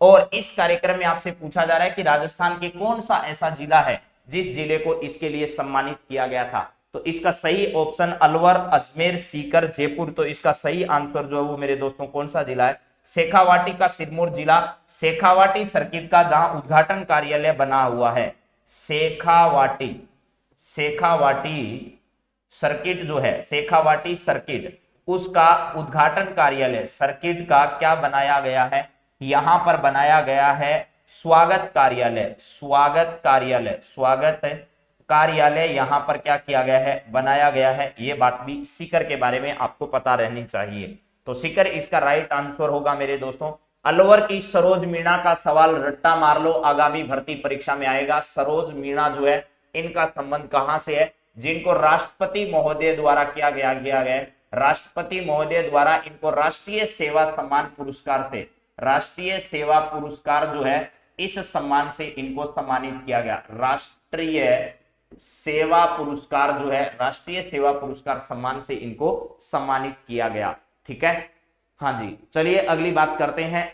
और इस कार्यक्रम में आपसे पूछा जा रहा है कि राजस्थान के कौन सा ऐसा जिला है जिस जिले को इसके लिए सम्मानित किया गया था? तो इसका सही ऑप्शन अलवर, अजमेर, सीकर, जयपुर। तो इसका सही आंसर जो है वो मेरे दोस्तों कौन सा जिला है? शेखावाटी का सिरमौर जिला, शेखावाटी सर्किट का जहां उद्घाटन कार्यालय बना हुआ है। शेखावाटी, शेखावाटी सर्किट जो है, शेखावाटी सर्किट, उसका उद्घाटन कार्यालय सर्किट का क्या बनाया गया है? यहां पर बनाया गया है स्वागत कार्यालय, स्वागत कार्यालय, स्वागत कार्यालय यहां पर क्या किया गया है? बनाया गया है। ये बात भी सीकर के बारे में आपको पता रहनी चाहिए। तो सीकर इसका राइट आंसर होगा मेरे दोस्तों। अलवर की सरोज मीणा का सवाल रट्टा मार लो, आगामी भर्ती परीक्षा में आएगा। सरोज मीणा जो है, इनका संबंध कहां से है? जिनको राष्ट्रपति महोदय द्वारा किया गया, राष्ट्रपति महोदय द्वारा इनको राष्ट्रीय सेवा सम्मान पुरस्कार से, राष्ट्रीय सेवा पुरस्कार जो है, इस सम्मान से इनको सम्मानित किया गया। राष्ट्रीय सेवा पुरस्कार जो है, राष्ट्रीय सेवा पुरस्कार सम्मान से इनको सम्मानित किया गया। ठीक है, हाँ जी। चलिए अगली बात करते हैं।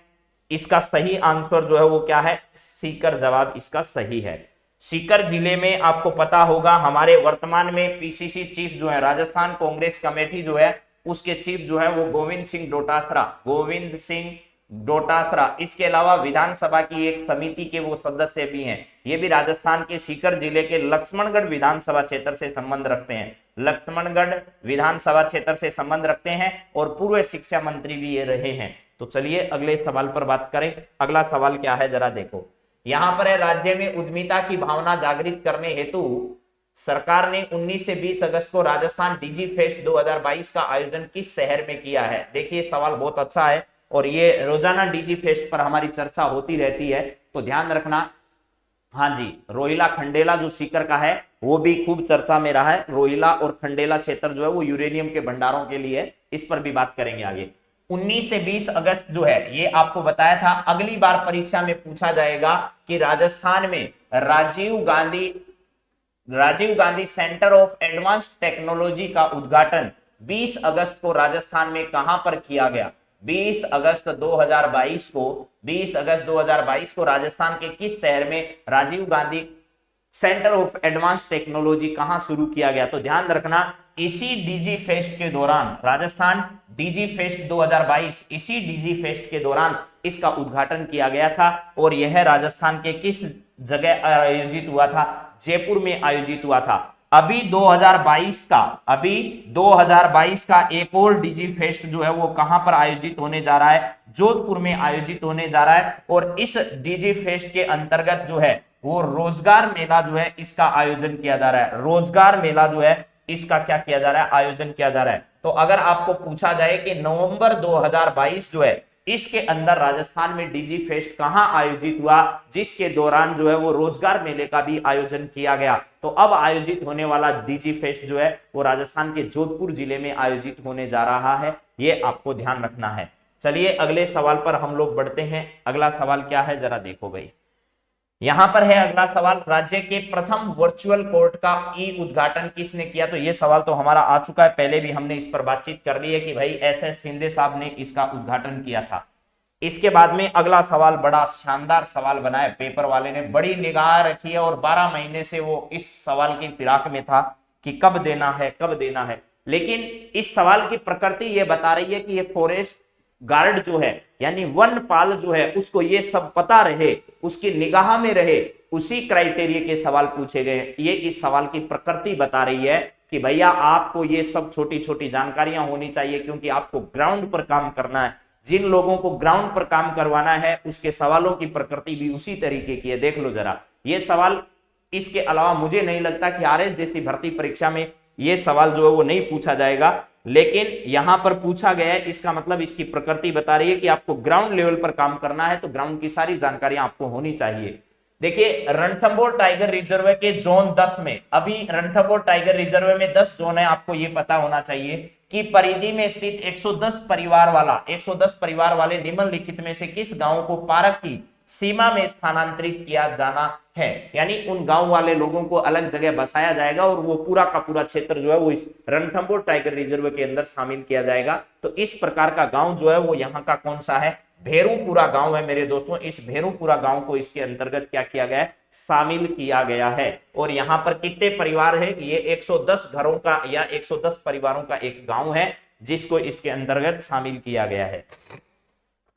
इसका सही आंसर जो है वो क्या है? सीकर जवाब इसका सही है। सीकर जिले में आपको पता होगा, हमारे वर्तमान में पीसीसी चीफ जो है, राजस्थान कांग्रेस कमेटी जो है, उसके चीफ जो है वो गोविंद सिंह डोटासरा, गोविंद सिंह डोटासरा। इसके अलावा विधानसभा की एक समिति के वो सदस्य भी हैं। ये भी राजस्थान के सीकर जिले के लक्ष्मणगढ़ विधानसभा क्षेत्र से संबंध रखते हैं, लक्ष्मणगढ़ विधानसभा क्षेत्र से संबंध रखते हैं और पूर्व शिक्षा मंत्री भी ये रहे हैं। तो चलिए अगले सवाल पर बात करें। अगला सवाल क्या है जरा देखो, यहां पर है, राज्य में उद्यमिता की भावना जागृत करने हेतु सरकार ने 19 से 20 अगस्त को राजस्थान डिजी फेस्ट 2022 का आयोजन किस शहर में किया है? देखिए सवाल बहुत अच्छा है और ये रोजाना डिजी फेस्ट पर हमारी चर्चा होती रहती है, तो ध्यान रखना। हाँ जी, रोहिला खंडेला जो सीकर का है वो भी खूब चर्चा में रहा है। रोहिला और खंडेला क्षेत्र जो है वो यूरेनियम के भंडारों के लिए, इस पर भी बात करेंगे आगे। 19 से 20 अगस्त जो है, ये आपको बताया था। अगली बार परीक्षा में पूछा जाएगा कि राजस्थान में Rajiv Gandhi centre of advanced technology का उद्घाटन 20 अगस्त को राजस्थान में कहां पर किया गया? 20 अगस्त 2022 को राजस्थान के किस शहर में Rajiv Gandhi centre of advance technology कहां शुरू किया गया? तो ध्यान रखना, इसी डीजी फेस्ट के दौरान, राजस्थान डीजी फेस्ट 2022, इसी डीजी फेस्ट के दौरान इसका उद्घाटन किया गया था। और यह राजस्थान के किस जगह आयोजित हुआ था? जयपुर में आयोजित हुआ था। अभी 2022 का एक और डिजी फेस्ट जो है वो कहां पर आयोजित होने जा रहा है, जोधपुर में आयोजित होने जा रहा है। और इस डिजी फेस्ट के अंतर्गत जो है वो रोजगार मेला जो है इसका आयोजन किया जा रहा है। रोजगार मेला जो है इसका क्या किया जा रहा है, आयोजन किया जा रहा है। तो अगर आपको पूछा जाए कि नवंबर 2022 जो है इसके अंदर राजस्थान में डिजी फेस्ट कहां आयोजित हुआ, जिसके दौरान जो है वो रोजगार मेले का भी आयोजन किया गया, तो अब आयोजित होने वाला डिजी फेस्ट जो है वो राजस्थान के जोधपुर जिले में आयोजित होने जा रहा है। ये आपको ध्यान रखना है। चलिए अगले सवाल पर हम लोग बढ़ते हैं। अगला सवाल क्या है जरा देखो भाई, यहां पर है अगला सवाल, राज्य के प्रथम वर्चुअल कोर्ट का ई उद्घाटन किसने किया। तो ये सवाल तो हमारा आ चुका है, पहले भी हमने इस पर बातचीत कर ली है कि भाई एस शिंदे साहब ने इसका उद्घाटन किया था। इसके बाद में अगला सवाल बड़ा शानदार सवाल बना है, पेपर वाले ने बड़ी निगाह रखी है और 12 महीने से वो इस सवाल की फिराक में था कि कब देना है कब देना है। लेकिन इस सवाल की प्रकृति ये बता रही है कि ये फॉरेस्ट गार्ड जो है यानी वनपाल जो है उसको ये सब पता रहे, उसकी निगाह में रहे, उसी क्राइटेरिया के सवाल पूछे गए। ये इस सवाल की प्रकृति बता रही है कि भैया आपको ये सब छोटी छोटी जानकारियां होनी चाहिए, क्योंकि आपको ग्राउंड पर काम करना है। जिन लोगों को ग्राउंड पर काम करवाना है उसके सवालों की प्रकृति भी उसी तरीके की है। देख लो जरा ये सवाल, इसके अलावा मुझे नहीं लगता कि आरएस जैसी भर्ती परीक्षा में ये सवाल जो है वो नहीं पूछा जाएगा, लेकिन यहां पर पूछा गया है। इसका मतलब इसकी प्रकृति बता रही है कि आपको ग्राउंड लेवल पर काम करना है, तो ग्राउंड की सारी जानकारियां आपको होनी चाहिए। देखिए रणथंभौर टाइगर रिजर्व के जोन 10 में, अभी रणथंभौर टाइगर रिजर्व में 10 जोन है, आपको यह पता होना चाहिए कि परिधि में स्थित 110 परिवार वाले निम्नलिखित में से किस गांव को पार्क की सीमा में स्थानांतरित किया जाना है। यानी उन गांव वाले लोगों को अलग जगह बसाया जाएगा और वो पूरा का पूरा क्षेत्र जो है वो इस रणथंभौर टाइगर रिजर्व के अंदर शामिल किया जाएगा। तो इस प्रकार का गांव जो है वो यहाँ का कौन सा है, भेरूपुरा गांव है मेरे दोस्तों। इस भेरूपुरा गांव को इसके अंतर्गत क्या किया गया है, शामिल किया गया है। और यहाँ पर कितने परिवार है, ये 110 घरों का या 110 परिवारों का एक गांव है जिसको इसके अंतर्गत शामिल किया गया है।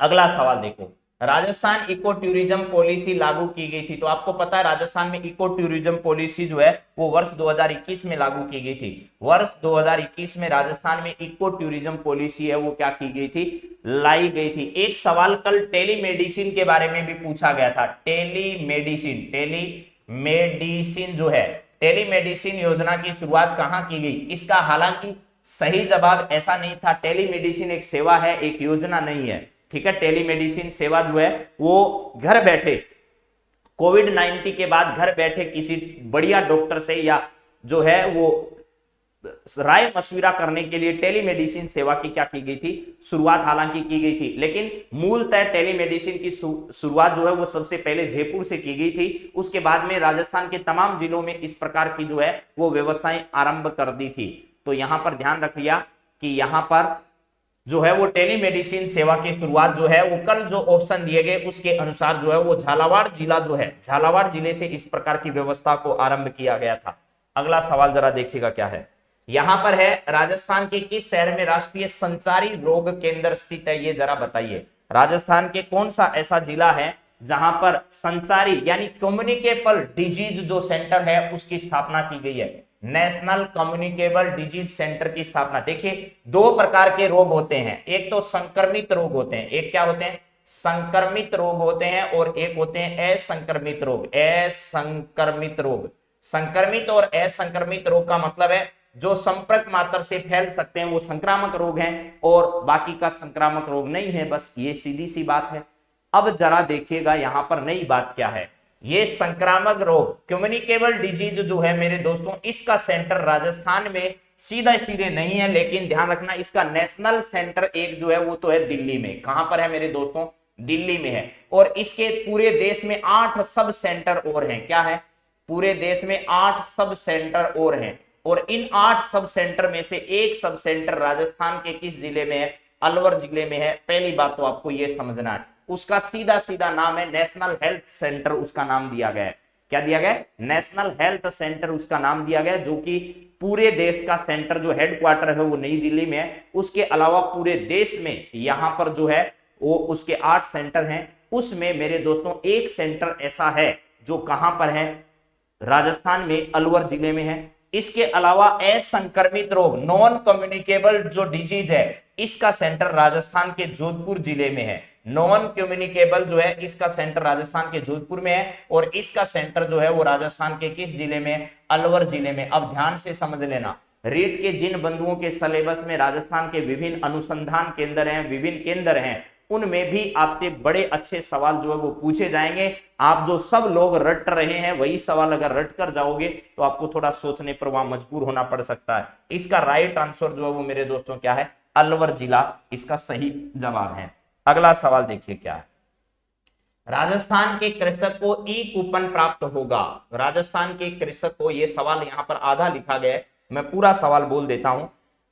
अगला सवाल देखो, राजस्थान इको टूरिज्म पॉलिसी लागू की गई थी। तो आपको पता है राजस्थान में इको टूरिज्म पॉलिसी जो है वो वर्ष 2021 में लागू की गई थी। वर्ष 2021 में राजस्थान में इको टूरिज्म पॉलिसी है वो क्या की गई थी, लाई गई थी। एक सवाल कल टेलीमेडिसिन के बारे में भी पूछा गया था। टेलीमेडिसिन जो है, टेलीमेडिसिन योजना की शुरुआत कहां की गई, इसका हालांकि सही जवाब ऐसा नहीं था। टेलीमेडिसिन एक सेवा है, एक योजना नहीं है, ठीक है। टेलीमेडिसिन सेवा जो है वो घर बैठे कोविड-19 के बाद घर बैठे किसी बढ़िया डॉक्टर से या जो है वो राय मशविरा करने के लिए टेलीमेडिसिन सेवा की क्या की गई थी, शुरुआत हालांकि की गई थी। लेकिन मूलतः टेलीमेडिसिन की शुरुआत जो है वो सबसे पहले जयपुर से की गई थी। उसके बाद में राजस्थान के तमाम जिलों में इस प्रकार की जो है वो व्यवस्थाएं आरंभ कर दी थी। तो यहां पर ध्यान रखिए कि यहां पर जो है वो टेलीमेडिसिन सेवा की शुरुआत जो है वो कल जो ऑप्शन दिए गए उसके अनुसार जो है वो झालावाड़ जिला जो है, झालावाड़ जिले से इस प्रकार की व्यवस्था को आरंभ किया गया था। अगला सवाल जरा देखिएगा क्या है, यहां पर है राजस्थान के किस शहर में राष्ट्रीय संचारी रोग केंद्र स्थित है, ये जरा बताइए। राजस्थान के कौन सा ऐसा जिला है जहां पर संचारी यानी कम्युनिकेबल डिजीज जो सेंटर है उसकी स्थापना की गई है। नेशनल कम्युनिकेबल डिजीज सेंटर की स्थापना। देखिए दो प्रकार के रोग होते हैं, एक तो संक्रमित रोग होते हैं, एक क्या होते हैं, संक्रमित रोग होते हैं, और एक होते हैं असंक्रमित रोग। असंक्रमित रोग, संक्रमित और असंक्रमित रोग का मतलब है जो संपर्क मात्र से फैल सकते हैं वो संक्रामक रोग हैं, और बाकी का संक्रामक रोग नहीं है। बस ये सीधी सी बात है। अब जरा देखिएगा यहां पर नई बात क्या है, ये संक्रामक रोग कम्युनिकेबल डिजीज जो है मेरे दोस्तों, इसका सेंटर राजस्थान में सीधा सीधे नहीं है, लेकिन ध्यान रखना इसका नेशनल सेंटर एक जो है वो तो है दिल्ली में। कहां पर है मेरे दोस्तों, दिल्ली में है। और इसके पूरे देश में 8 सब सेंटर और हैं। क्या है, पूरे देश में 8 सब सेंटर और हैं, और इन 8 सब सेंटर में से एक सब सेंटर राजस्थान के किस जिले में है, अलवर जिले में है। पहली बात तो आपको यह समझना है, उसका सीधा सीधा नाम है नेशनल हेल्थ सेंटर, उसका नाम दिया गया है। क्या दिया गया, नेशनल हेल्थ सेंटर उसका नाम दिया गया, जो कि पूरे देश का सेंटर जो हेडक्वार्टर है वो नई दिल्ली में है। उसके अलावा पूरे देश में यहां पर जो है वो उसके 8 सेंटर हैं, उसमें मेरे दोस्तों एक सेंटर ऐसा है जो कहां पर है, राजस्थान में अलवर जिले में है। इसके अलावा असंक्रमित रोग, नॉन कम्युनिकेबल जो डिजीज है, इसका सेंटर राजस्थान के जोधपुर जिले में है। नॉन कम्युनिकेबल जो है इसका सेंटर राजस्थान के जोधपुर में है, और इसका सेंटर जो है वो राजस्थान के किस जिले में, अलवर जिले में। अब ध्यान से समझ लेना, रीट के जिन बंधुओं के सिलेबस में राजस्थान के विभिन्न अनुसंधान केंद्र हैं, विभिन्न केंद्र हैं, उनमें भी आपसे बड़े अच्छे सवाल जो है वो पूछे जाएंगे। आप जो सब लोग रट रहे हैं वही सवाल अगर रट कर जाओगे तो आपको थोड़ा सोचने पर वहां मजबूर होना पड़ सकता है। इसका राइट आंसर जो है वो मेरे दोस्तों क्या है, अलवर जिला इसका सही जवाब है। अगला सवाल देखिए क्या है, राजस्थान के कृषक को ई कूपन प्राप्त होगा। राजस्थान के कृषक को, ये सवाल यहां पर आधा लिखा गया है, मैं पूरा सवाल बोल देता हूं।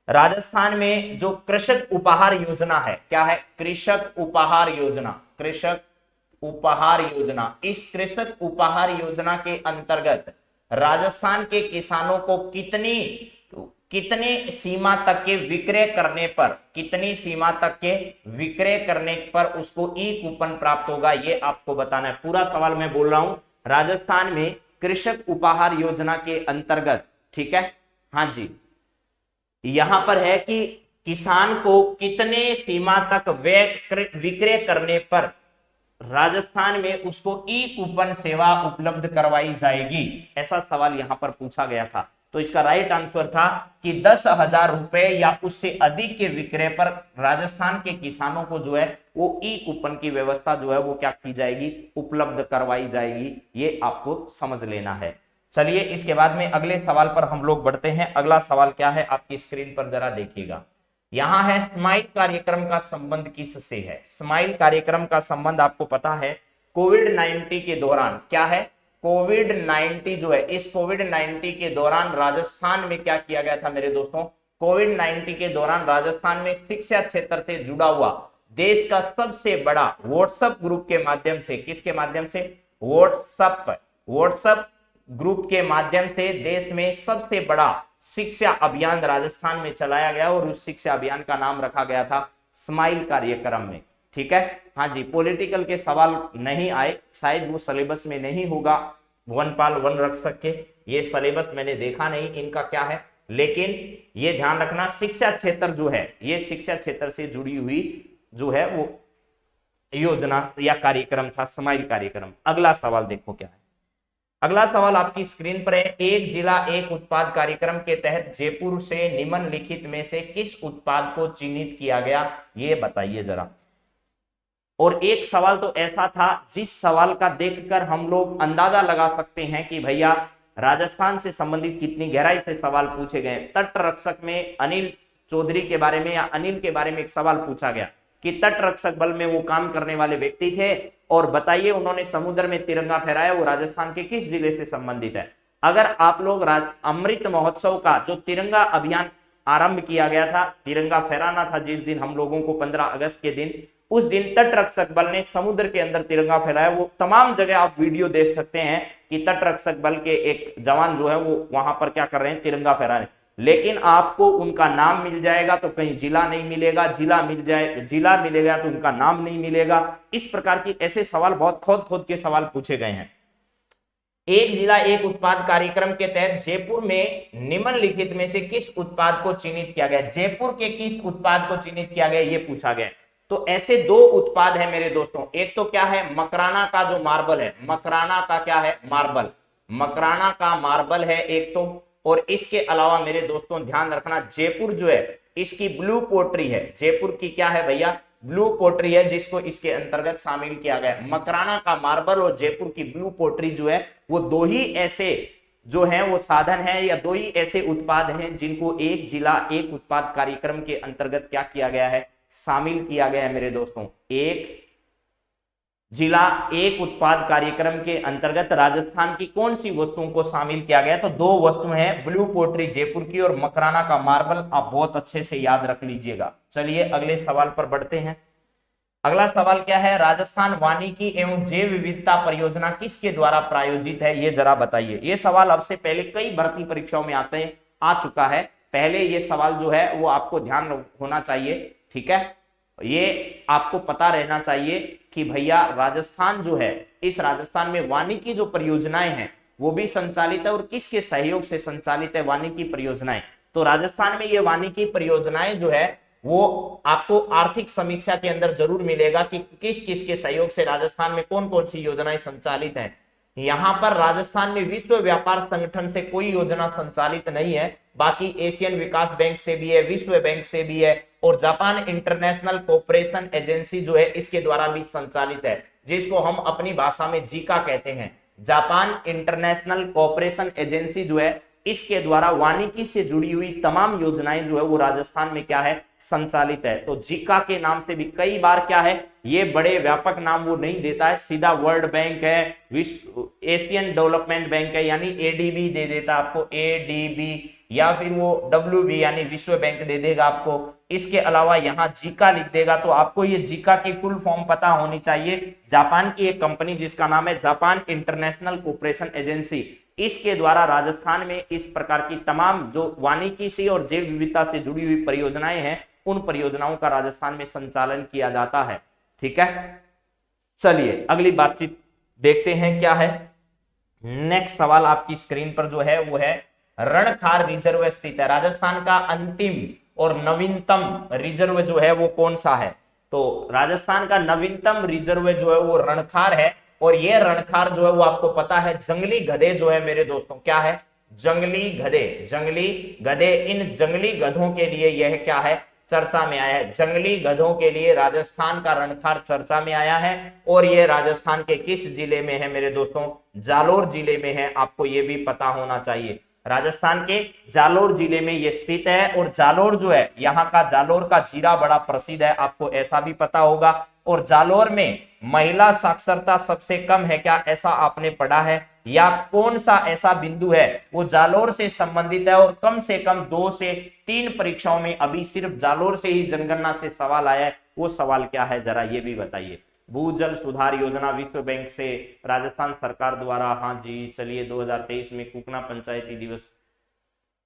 राजस्थान में जो कृषक उपहार योजना है, क्या है, कृषक उपहार योजना, कृषक उपहार योजना। इस कृषक उपहार योजना के अंतर्गत राजस्थान के किसानों को कितने सीमा तक के विक्रय करने पर, कितनी सीमा तक के विक्रय करने पर उसको ई कूपन प्राप्त होगा, ये आपको बताना है। पूरा सवाल मैं बोल रहा हूं, राजस्थान में कृषक उपहार योजना के अंतर्गत, ठीक है, हाँ जी, यहां पर है कि किसान को कितने सीमा तक विक्रय करने पर राजस्थान में उसको ई कूपन सेवा उपलब्ध करवाई जाएगी, ऐसा सवाल यहां पर पूछा गया था। तो इसका राइट आंसर था कि 10,000 रुपए या उससे अधिक के विक्रय पर राजस्थान के किसानों को जो है वो ई कूपन की व्यवस्था जो है वो क्या की जाएगी, उपलब्ध करवाई जाएगी। ये आपको समझ लेना है। चलिए इसके बाद में अगले सवाल पर हम लोग बढ़ते हैं। अगला सवाल क्या है, आपकी स्क्रीन पर जरा देखिएगा, यहां है स्माइल कार्यक्रम का संबंध किससे है। स्माइल कार्यक्रम का संबंध आपको पता है कोविड-19 के दौरान, क्या है, कोविड-19 जो है, इस कोविड-19 के दौरान राजस्थान में क्या किया गया था मेरे दोस्तों, कोविड-19 के दौरान राजस्थान में शिक्षा क्षेत्र से जुड़ा हुआ देश का सबसे बड़ा व्हाट्सएप ग्रुप के माध्यम से, किसके माध्यम से, व्हाट्सएप ग्रुप के माध्यम से देश में सबसे बड़ा शिक्षा अभियान राजस्थान में चलाया गया, और उस शिक्षा अभियान का नाम रखा गया था स्माइल कार्यक्रम में, ठीक है। हाँ जी, पॉलिटिकल के सवाल नहीं आए, शायद वो सिलेबस में नहीं होगा, वन पाल वन रख सके, ये सिलेबस मैंने देखा नहीं इनका क्या है, लेकिन ये ध्यान रखना शिक्षा क्षेत्र जो है, ये शिक्षा क्षेत्र से जुड़ी हुई जो है वो योजना या कार्यक्रम था, स्माइल कार्यक्रम। अगला सवाल देखो क्या है, अगला सवाल आपकी स्क्रीन पर है, एक जिला एक उत्पाद कार्यक्रम के तहत जयपुर से निम्नलिखित में से किस उत्पाद को चिन्हित किया गया, ये बताइए जरा। और एक सवाल तो ऐसा था जिस सवाल का देखकर हम लोग अंदाजा लगा सकते हैं कि भैया राजस्थान से संबंधित कितनी गहराई से सवाल पूछे गए। तट रक्षक में अनिल चौधरी के बारे में या अनिल के बारे में एक सवाल पूछा गया कि तट रक्षक बल में वो काम करने वाले व्यक्ति थे, और बताइए उन्होंने समुद्र में तिरंगा फहराया, वो राजस्थान के किस जिले से संबंधित है। अगर आप लोग अमृत महोत्सव का जो तिरंगा अभियान आरंभ किया गया था, तिरंगा फहराना था जिस दिन हम लोगों को 15 अगस्त के दिन, उस दिन तट रक्षक बल ने समुद्र के अंदर तिरंगा फहराया। वो तमाम जगह आप वीडियो देख सकते हैं कि तट रक्षक बल के एक जवान जो है वो वहां पर क्या कर रहे हैं, तिरंगा फहरा रहे हैं। लेकिन आपको उनका नाम मिल जाएगा तो कहीं जिला नहीं मिलेगा, जिला मिलेगा तो उनका नाम नहीं मिलेगा। इस प्रकार की ऐसे सवाल बहुत खोद के सवाल पूछे गए हैं। एक जिला एक उत्पाद कार्यक्रम के तहत जयपुर में निम्नलिखित में से किस उत्पाद को चिन्हित किया गया, जयपुर के किस उत्पाद को चिन्हित किया गया, ये पूछा गया। तो ऐसे दो उत्पाद है मेरे दोस्तों, एक तो क्या है, मकराना का जो मार्बल है, मकराना का क्या है, मार्बल, मकराना का मार्बल है एक तो, और इसके अलावा मेरे दोस्तों ध्यान रखना जयपुर जो है इसकी ब्लू पोट्री है, जयपुर की क्या है भैया, ब्लू पोट्री है, जिसको इसके अंतर्गत शामिल किया गया। मकराना का मार्बल और जयपुर की ब्लू पोट्री जो है वो दो ही ऐसे जो हैं वो साधन हैं या दो ही ऐसे उत्पाद हैं जिनको एक जिला एक उत्पाद कार्यक्रम के अंतर्गत क्या किया गया है, शामिल किया गया है मेरे दोस्तों। एक जिला एक उत्पाद कार्यक्रम के अंतर्गत राजस्थान की कौन सी वस्तुओं को शामिल किया गया, तो दो वस्तु हैं, ब्लू पोट्री जयपुर की और मकराना का मार्बल। आप बहुत अच्छे से याद रख लीजिएगा। चलिए अगले सवाल पर बढ़ते हैं। अगला सवाल क्या है, राजस्थान वानिकी एवं जैव विविधता परियोजना किसके द्वारा प्रायोजित है, ये जरा बताइए। ये सवाल अब से पहले कई भर्ती परीक्षाओं में आ चुका है, पहले ये सवाल जो है वो आपको ध्यान होना चाहिए, ठीक है। ये आपको पता रहना चाहिए कि भैया राजस्थान जो है, इस राजस्थान में वानिकी जो परियोजनाएं हैं वो भी संचालित है और किसके सहयोग से संचालित है वानिकी परियोजनाएं। तो राजस्थान में ये वानिकी परियोजनाएं जो है वो आपको आर्थिक समीक्षा के अंदर जरूर मिलेगा कि किस किस के सहयोग से राजस्थान में कौन कौन सी योजनाएं संचालित हैं। यहां पर राजस्थान में विश्व व्यापार संगठन से कोई योजना संचालित नहीं है, बाकी एशियन विकास बैंक से भी है, विश्व बैंक से भी है और जापान इंटरनेशनल कोऑपरेशन एजेंसी जो है इसके द्वारा भी संचालित है, जिसको हम अपनी भाषा में जीका कहते हैं। जापान इंटरनेशनल कोऑपरेशन एजेंसी जो है इसके द्वारा वानिकी से जुड़ी हुई तमाम योजनाएं जो है वो राजस्थान में क्या है संचालित है। तो जीका के नाम से भी कई बार क्या है ये बड़े व्यापक नाम वो नहीं देता है, सीधा वर्ल्ड बैंक है, विश्व एशियन डेवलपमेंट बैंक है यानी एडीबी दे देता आपको, एडीबी, या फिर वो डब्ल्यूबी यानी विश्व बैंक दे देगा आपको। इसके अलावा यहाँ जीका लिख देगा। तो आपको ये जीका की फुल फॉर्म पता होनी चाहिए। जापान की एक कंपनी जिसका नाम है जापान इंटरनेशनल कोऑपरेशन एजेंसी, इसके द्वारा राजस्थान में इस प्रकार की तमाम जो वानिकी से और जैव विविधता से जुड़ी हुई परियोजनाएं हैं उन परियोजनाओं का राजस्थान में संचालन किया जाता है। ठीक है, चलिए अगली बातचीत देखते हैं क्या है। नेक्स्ट सवाल आपकी स्क्रीन पर जो है वो है रणखार रिजर्व स्थित है। राजस्थान का अंतिम और नवीनतम रिजर्व जो है वो कौन सा है? तो राजस्थान का नवीनतम रिजर्व जो है वो रणखार है और ये रणखार जो है वो आपको पता है जंगली गधे जो है मेरे दोस्तों क्या है? जंगली गधे। जंगली गधे, इन जंगली गधों के लिए यह क्या है चर्चा में आया है। जंगली गधों के लिए राजस्थान का रणखार चर्चा में आया है और यह राजस्थान के किस जिले में है मेरे दोस्तों? जालोर जिले में है। आपको यह भी पता होना चाहिए, राजस्थान के जालोर जिले में यह स्थित है। और जालोर जो है यहाँ का जालोर का जीरा बड़ा प्रसिद्ध है, आपको ऐसा भी पता होगा। और जालोर में महिला साक्षरता सबसे कम है क्या, ऐसा आपने पढ़ा है? या कौन सा ऐसा बिंदु है वो जालोर से संबंधित है और कम से कम 2 से 3 परीक्षाओं में अभी सिर्फ जालोर से ही जनगणना से सवाल आया है, वो सवाल क्या है जरा ये भी बताइए। भूजल सुधार योजना विश्व बैंक से राजस्थान सरकार द्वारा, हाँ जी चलिए 2023 में कुकना पंचायती दिवस,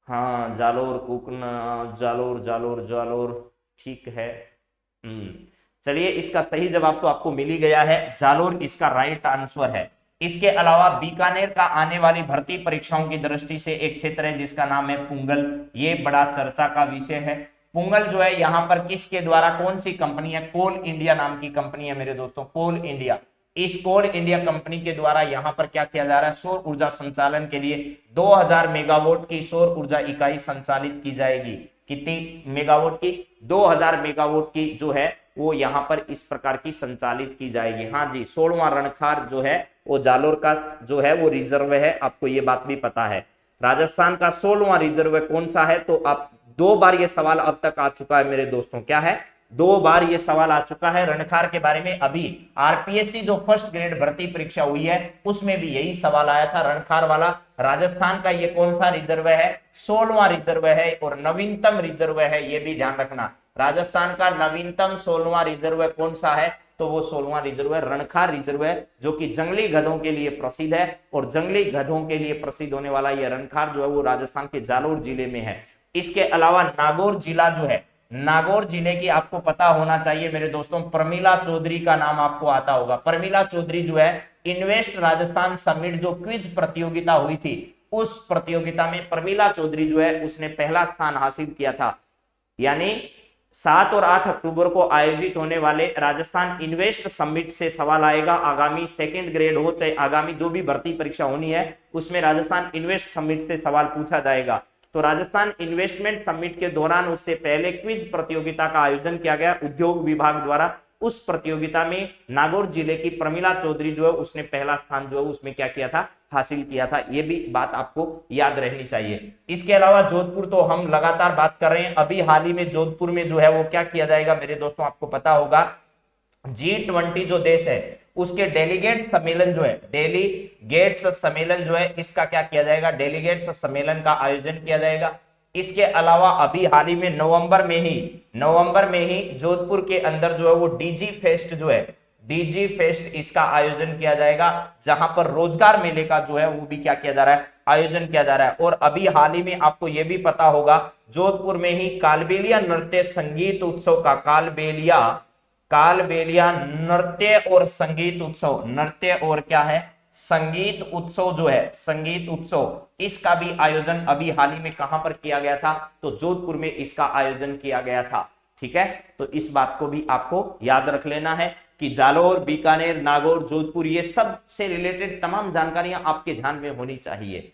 हाँ जालोर कुकना, जालोर जालोर जालोर, ठीक है। चलिए इसका सही जवाब तो आपको मिल ही गया है, जालोर इसका राइट आंसर है। इसके अलावा बीकानेर का आने वाली भर्ती परीक्षाओं की दृष्टि से एक क्षेत्र है जिसका नाम है पुंगल, ये बड़ा चर्चा का विषय है। पुंगल जो है यहाँ पर किसके द्वारा, कौन सी कंपनी है? कोल इंडिया नाम की कंपनी है मेरे दोस्तों, कोल इंडिया। इस कोल इंडिया कंपनी के द्वारा यहाँ पर क्या किया जा रहा है? सौर ऊर्जा संचालन के लिए 2000 मेगावाट की सौर ऊर्जा इकाई संचालित की जाएगी। कितनी मेगावाट की? 2000 मेगावाट की जो है वो यहाँ पर इस प्रकार की संचालित की जाएगी। हाँ जी, 16वां रणखार जो है वो जालोर का जो है वो रिजर्व है, आपको ये बात भी पता है। राजस्थान का 16वां रिजर्व कौन सा है? तो आप 2 बार ये सवाल अब तक आ चुका है मेरे दोस्तों, क्या है? 2 बार ये सवाल आ चुका है रणखार के बारे में। अभी आरपीएससी जो फर्स्ट ग्रेड भर्ती परीक्षा हुई है उसमें भी यही सवाल आया था रणखार वाला। राजस्थान का ये कौन सा रिजर्व है? 16वां रिजर्व है और नवीनतम रिजर्व है, ये भी ध्यान रखना। राजस्थान का नवीनतम 16वां रिजर्व कौन सा है? तो वो 16वां रिजर्व है रणखार रिजर्व है, जो कि जंगली गधों के लिए प्रसिद्ध है। और जंगली गधों के लिए प्रसिद्ध होने वाला यह रणखार जो है वो राजस्थान के जालोर जिले में है। इसके अलावा नागौर जिला जो है, नागौर जिले की आपको पता होना चाहिए मेरे दोस्तों, प्रमिला चौधरी का नाम आपको आता होगा। प्रमिला चौधरी जो है इन्वेस्ट राजस्थान समिट जो क्विज प्रतियोगिता हुई थी उस प्रतियोगिता में प्रमिला चौधरी जो है उसने पहला स्थान हासिल किया था। यानी 7 और 8 अक्टूबर को आयोजित होने वाले राजस्थान इन्वेस्ट समिट से सवाल आएगा। आगामी सेकंड ग्रेड हो चाहे आगामी जो भी भर्ती परीक्षा होनी है उसमें राजस्थान इन्वेस्ट समिट से सवाल पूछा जाएगा। तो राजस्थान इन्वेस्टमेंट समिट के दौरान उससे पहले क्विज प्रतियोगिता का आयोजन किया गया उद्योग विभाग द्वारा। उस प्रतियोगिता में नागौर जिले की प्रमिला चौधरी जो है उसने पहला स्थान जो है उसमें क्या किया था? हासिल किया था। ये भी बात आपको याद रहनी चाहिए। इसके अलावा जोधपुर तो हम लगातार बात कर रहे हैं, अभी हाल ही में जोधपुर में जो है वो क्या किया जाएगा मेरे दोस्तों, आपको पता होगा G20 जो देश है उसके डेलीगेट सम्मेलन जो है, डेलीगेट्स सम्मेलन जो है इसका क्या किया जाएगा? डेलीगेट्स सम्मेलन का आयोजन किया जाएगा। इसके अलावा अभी हाल ही में नवंबर में ही जोधपुर के अंदर जो है वो डीजी फेस्ट जो है, डीजी फेस्ट इसका आयोजन किया जाएगा, जहां पर रोजगार मेले का जो है वो भी क्या किया जा रहा है? आयोजन किया जा रहा है। और अभी हाल ही में आपको यह भी पता होगा जोधपुर में ही कालबेलिया नृत्य संगीत उत्सव का, कालबेलिया नृत्य और संगीत उत्सव, नृत्य और क्या है? संगीत उत्सव जो है, संगीत उत्सव, इसका भी आयोजन अभी हाल ही में कहां पर किया गया था, तो जोधपुर में इसका आयोजन किया गया था। ठीक है, तो इस बात को भी आपको याद रख लेना है कि जालोर, बीकानेर, नागौर, जोधपुर, ये सब से रिलेटेड तमाम जानकारियां आपके ध्यान में होनी चाहिए।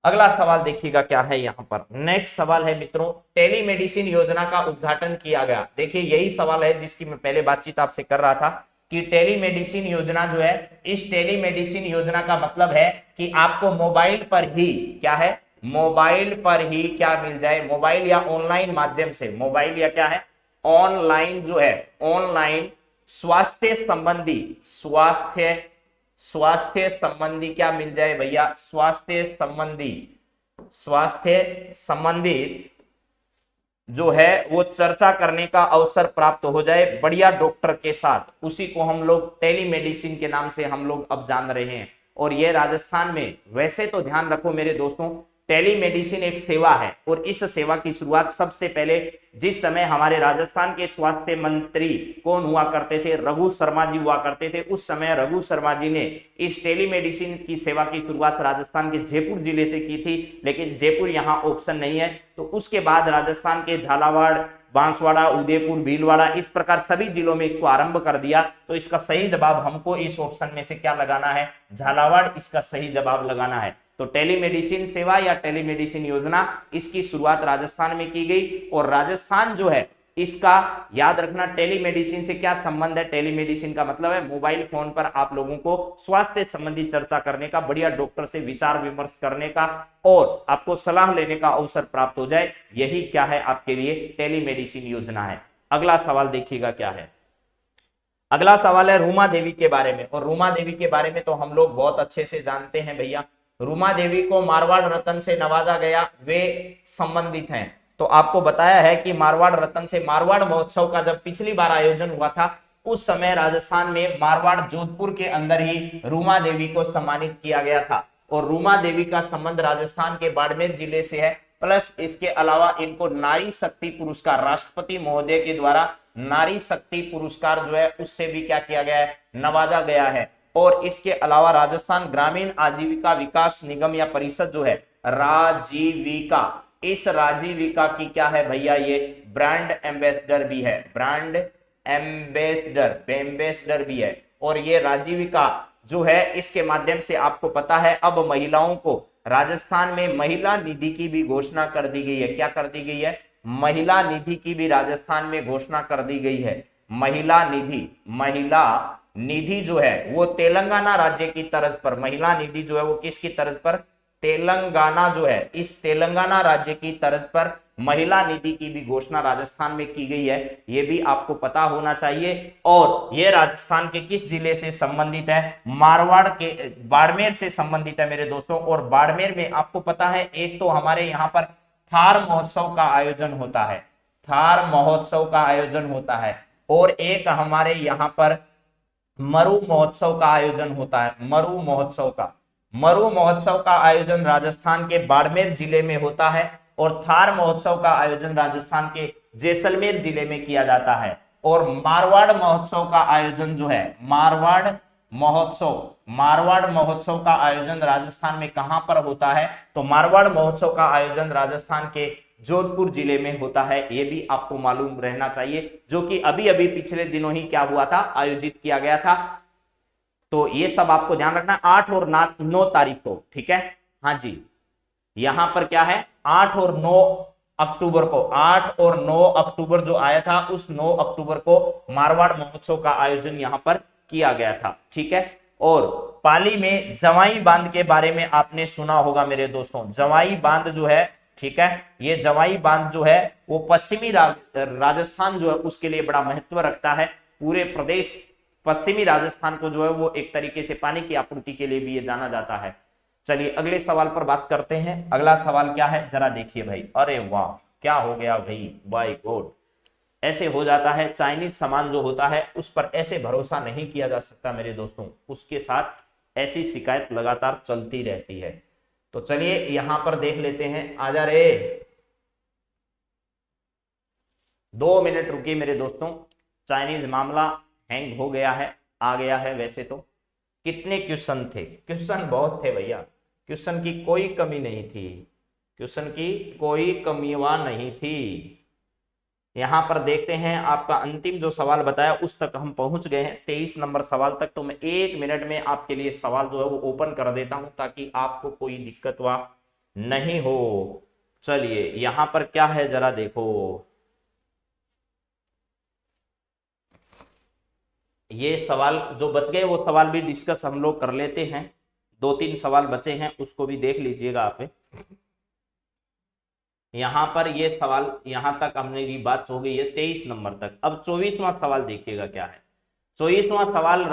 अगला सवाल देखिएगा क्या है यहां पर। नेक्स्ट सवाल है मित्रों, टेलीमेडिसिन योजना का उद्घाटन किया गया। देखिए यही सवाल है जिसकी मैं पहले बातचीत आपसे कर रहा था कि टेलीमेडिसिन योजना जो है, इस टेलीमेडिसिन योजना का मतलब है कि आपको मोबाइल पर ही क्या है, मोबाइल पर ही क्या मिल जाए, मोबाइल या ऑनलाइन माध्यम से, मोबाइल या क्या है ऑनलाइन जो है, ऑनलाइन स्वास्थ्य संबंधी, स्वास्थ्य संबंधी क्या मिल जाए भैया, स्वास्थ्य संबंधित जो है वो चर्चा करने का अवसर प्राप्त हो जाए बढ़िया डॉक्टर के साथ, उसी को हम लोग टेलीमेडिसिन के नाम से हम लोग अब जान रहे हैं। और ये राजस्थान में, वैसे तो ध्यान रखो मेरे दोस्तों, टेलीमेडिसिन एक सेवा है और इस सेवा की शुरुआत सबसे पहले जिस समय हमारे राजस्थान के स्वास्थ्य मंत्री कौन हुआ करते थे, रघु शर्मा जी हुआ करते थे, उस समय रघु शर्मा जी ने इस टेलीमेडिसिन की सेवा की शुरुआत राजस्थान के जयपुर जिले से की थी, लेकिन जयपुर यहाँ ऑप्शन नहीं है। तो उसके बाद राजस्थान के झालावाड़, बांसवाड़ा, उदयपुर, भीलवाड़ा, इस प्रकार सभी जिलों में इसको आरंभ कर दिया। तो इसका सही जवाब हमको इस ऑप्शन में से क्या लगाना है, झालावाड़, इसका सही जवाब लगाना है। तो टेलीमेडिसिन सेवा या टेलीमेडिसिन योजना, इसकी शुरुआत राजस्थान में की गई। और राजस्थान जो है इसका याद रखना, टेलीमेडिसिन से क्या संबंध है, टेलीमेडिसिन का मतलब है मोबाइल फोन पर आप लोगों को स्वास्थ्य संबंधी चर्चा करने का, बढ़िया डॉक्टर से विचार विमर्श करने का और आपको सलाह लेने का अवसर प्राप्त हो जाए, यही क्या है आपके लिए टेलीमेडिसिन योजना है। अगला सवाल देखिएगा क्या है। अगला सवाल है रूमा देवी के बारे में, और रूमा देवी के बारे में तो हम लोग बहुत अच्छे से जानते हैं भैया। रूमा देवी को मारवाड़ रत्न से नवाजा गया, वे संबंधित हैं। तो आपको बताया है कि मारवाड़ रत्न से, मारवाड़ महोत्सव का जब पिछली बार आयोजन हुआ था उस समय राजस्थान में मारवाड़ जोधपुर के अंदर ही रूमा देवी को सम्मानित किया गया था। और रूमा देवी का संबंध राजस्थान के बाड़मेर जिले से है। प्लस इसके अलावा इनको नारी शक्ति पुरस्कार, राष्ट्रपति महोदय के द्वारा नारी शक्ति पुरस्कार जो है उससे भी क्या किया गया है, नवाजा गया है। और इसके अलावा राजस्थान ग्रामीण आजीविका विकास निगम या परिषद जो है राजीविका, इस राजीविका की क्या है भैया, ये ब्रांड एम्बेसडर भी है, ब्रांड एम्बेसडर भी है। और ये राजीविका जो है इसके माध्यम से आपको पता है अब महिलाओं को राजस्थान में महिला निधि की भी घोषणा कर दी गई है। क्या कर दी गई है, महिला निधि की भी राजस्थान में घोषणा कर दी गई है। महिला निधि जो है वो तेलंगाना राज्य की तर्ज पर, महिला निधि जो है वो किसकी तर्ज पर, तेलंगाना जो है, इस तेलंगाना राज्य की तर्ज पर महिला निधि की भी घोषणा राजस्थान में की गई है, ये भी आपको पता होना चाहिए। और ये राजस्थान के किस जिले से संबंधित है, मारवाड़ के, बाड़मेर से संबंधित है मेरे दोस्तों। और बाड़मेर में आपको पता है एक तो हमारे यहाँ पर थार महोत्सव का आयोजन होता है, थार महोत्सव का आयोजन होता है, और एक हमारे यहाँ पर मरु महोत्सव का आयोजन होता है, मरु महोत्सव का आयोजन राजस्थान के बाड़मेर जिले में होता है। और थार महोत्सव का आयोजन राजस्थान के जैसलमेर जिले में किया जाता है। और मारवाड़ महोत्सव का आयोजन जो है, मारवाड़ महोत्सव का आयोजन राजस्थान में कहां पर होता है, तो मारवाड़ महोत्सव का आयोजन राजस्थान के जोधपुर जिले में होता है। ये भी आपको मालूम रहना चाहिए, जो कि अभी अभी पिछले दिनों ही क्या हुआ था, आयोजित किया गया था। तो ये सब आपको ध्यान रखना, 8 और 9 तारीख को, ठीक है। हाँ जी, यहां पर क्या है, 8 और 9 अक्टूबर को, 8 और 9 अक्टूबर जो आया था उस 9 अक्टूबर को मारवाड़ महोत्सव का आयोजन यहां पर किया गया था, ठीक है। और पाली में जवाई बांध के बारे में आपने सुना होगा मेरे दोस्तों, जवाई बांध जो है, ठीक है, ये जवाई बांध जो है वो पश्चिमी राजस्थान जो है उसके लिए बड़ा महत्व रखता है। पूरे प्रदेश पश्चिमी राजस्थान को जो है वो एक तरीके से पानी की आपूर्ति के लिए भी ये जाना जाता है। चलिए अगले सवाल पर बात करते हैं। अगला सवाल क्या है जरा देखिए भाई, अरे वाह क्या हो गया भाई, बाय गॉड, ऐसे हो जाता है, चाइनीज सामान जो होता है उस पर ऐसे भरोसा नहीं किया जा सकता मेरे दोस्तों, उसके साथ ऐसी शिकायत लगातार चलती रहती है। तो चलिए यहां पर देख लेते हैं, आजा रे, 2 मिनट रुकिए मेरे दोस्तों, चाइनीज मामला हैंग हो गया है, आ गया है वैसे तो, कितने क्वेश्चन थे? क्वेश्चन बहुत थे भैया, क्वेश्चन की कोई कमी नहीं थी, क्वेश्चन की कोई कमियां नहीं थी। यहां पर देखते हैं आपका अंतिम जो सवाल बताया उस तक हम पहुंच गए हैं, 23 नंबर सवाल तक। तो मैं 1 मिनट में आपके लिए सवाल जो है वो ओपन कर देता हूं ताकि आपको कोई दिक्कत वा नहीं हो। चलिए यहां पर क्या है जरा देखो, ये सवाल जो बच गए वो सवाल भी डिस्कस हम लोग कर लेते हैं। 2-3 सवाल बचे हैं उसको भी देख लीजिएगा आप। यहां पर ये सवाल यहां तक हमने भी बात हो गई है 23 नंबर तक। अब 24वां सवाल देखिएगा क्या है। 24वां सवाल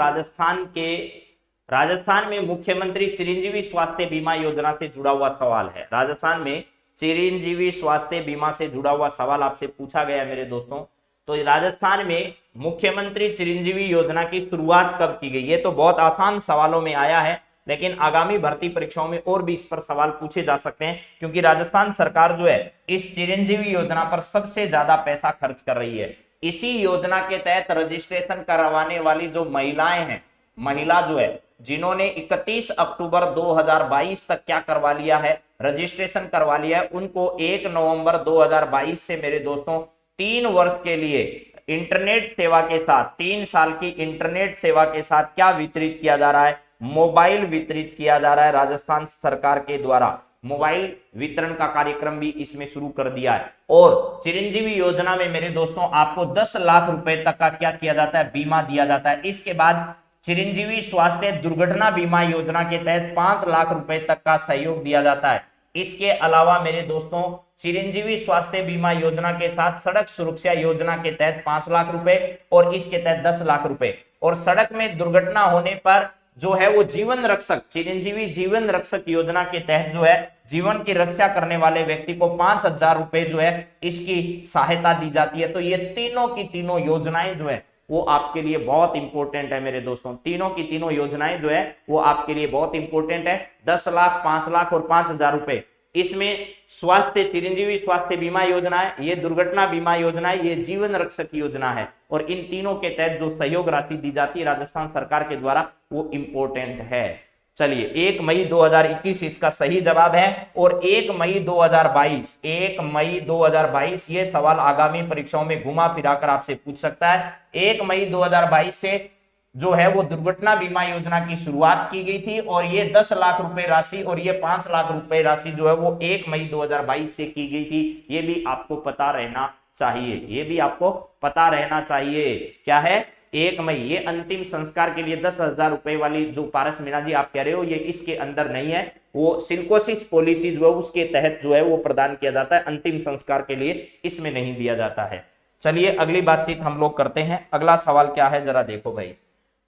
राजस्थान में मुख्यमंत्री चिरंजीवी स्वास्थ्य बीमा योजना से जुड़ा हुआ सवाल है। राजस्थान में चिरंजीवी स्वास्थ्य बीमा से जुड़ा हुआ सवाल आपसे पूछा गया मेरे दोस्तों। तो राजस्थान में मुख्यमंत्री चिरंजीवी योजना की शुरुआत कब की गई? ये तो बहुत आसान सवालों में आया है, लेकिन आगामी भर्ती परीक्षाओं में और भी इस पर सवाल पूछे जा सकते हैं, क्योंकि राजस्थान सरकार जो है इस चिरंजीवी योजना पर सबसे ज्यादा पैसा खर्च कर रही है। इसी योजना के तहत रजिस्ट्रेशन करवाने वाली जो महिलाएं हैं, महिला जो है जिन्होंने 31 अक्टूबर 2022 तक क्या करवा लिया है, रजिस्ट्रेशन करवा लिया है, उनको 1 नवंबर 2022 से मेरे दोस्तों 3 वर्ष के लिए इंटरनेट सेवा के साथ, 3 साल की इंटरनेट सेवा के साथ क्या वितरित किया जा रहा है? मोबाइल वितरित किया जा रहा है। राजस्थान सरकार के द्वारा मोबाइल वितरण का कार्यक्रम भी इसमें शुरू कर दिया है। और चिरंजीवी योजना में मेरे दोस्तों आपको 10 लाख रुपए तक का क्या किया जाता है? बीमा दिया जाता है। इसके बाद चिरंजीवी स्वास्थ्य दुर्घटना बीमा योजना के तहत 5 लाख रुपए तक का सहयोग दिया जाता है। इसके अलावा मेरे दोस्तों चिरंजीवी स्वास्थ्य बीमा योजना के साथ सड़क सुरक्षा योजना के तहत 5 लाख रुपए और इसके तहत 10 लाख रुपए, और सड़क में दुर्घटना होने पर जो है वो जीवन रक्षक, चिरंजीवी जीवन रक्षक योजना के तहत जो है जीवन की रक्षा करने वाले व्यक्ति को 5,000 रुपए जो है इसकी सहायता दी जाती है। तो ये तीनों की तीनों योजनाएं जो है वो आपके लिए बहुत इंपॉर्टेंट है मेरे दोस्तों। तीनों की तीनों योजनाएं जो है वो आपके लिए बहुत इंपॉर्टेंट है। 10 लाख, 5 लाख और 5,000 रुपए, इसमें स्वास्थ्य चिरंजीवी स्वास्थ्य बीमा योजना है, ये दुर्घटना बीमा योजना है, ये जीवन रक्षक योजना है, और इन तीनों के तहत जो सहयोग राशि दी जाती है राजस्थान सरकार के द्वारा वो इंपॉर्टेंट है। चलिए 1 मई 2021 इसका सही जवाब है। और 1 मई 2022 ये सवाल आगामी परीक्षाओं में घुमा फिराकर आपसे पूछ सकता है। 1 मई 2022 से जो है वो दुर्घटना बीमा योजना की शुरुआत की गई थी, और ये 10 लाख रुपए राशि और ये 5 लाख रुपए राशि जो है वो 1 मई 2022 से की गई थी। ये भी आपको पता रहना चाहिए, ये भी आपको पता रहना चाहिए। क्या है? 1 मई। ये अंतिम संस्कार के लिए 10,000 रुपए वाली जो पारस मीणा जी आप कह रहे हो, ये इसके अंदर नहीं है, वो सिल्कोसिस पॉलिसी जो है उसके तहत जो है वो प्रदान किया जाता है, अंतिम संस्कार के लिए इसमें नहीं दिया जाता है। चलिए अगली बातचीत हम लोग करते हैं। अगला सवाल क्या है जरा देखो भाई।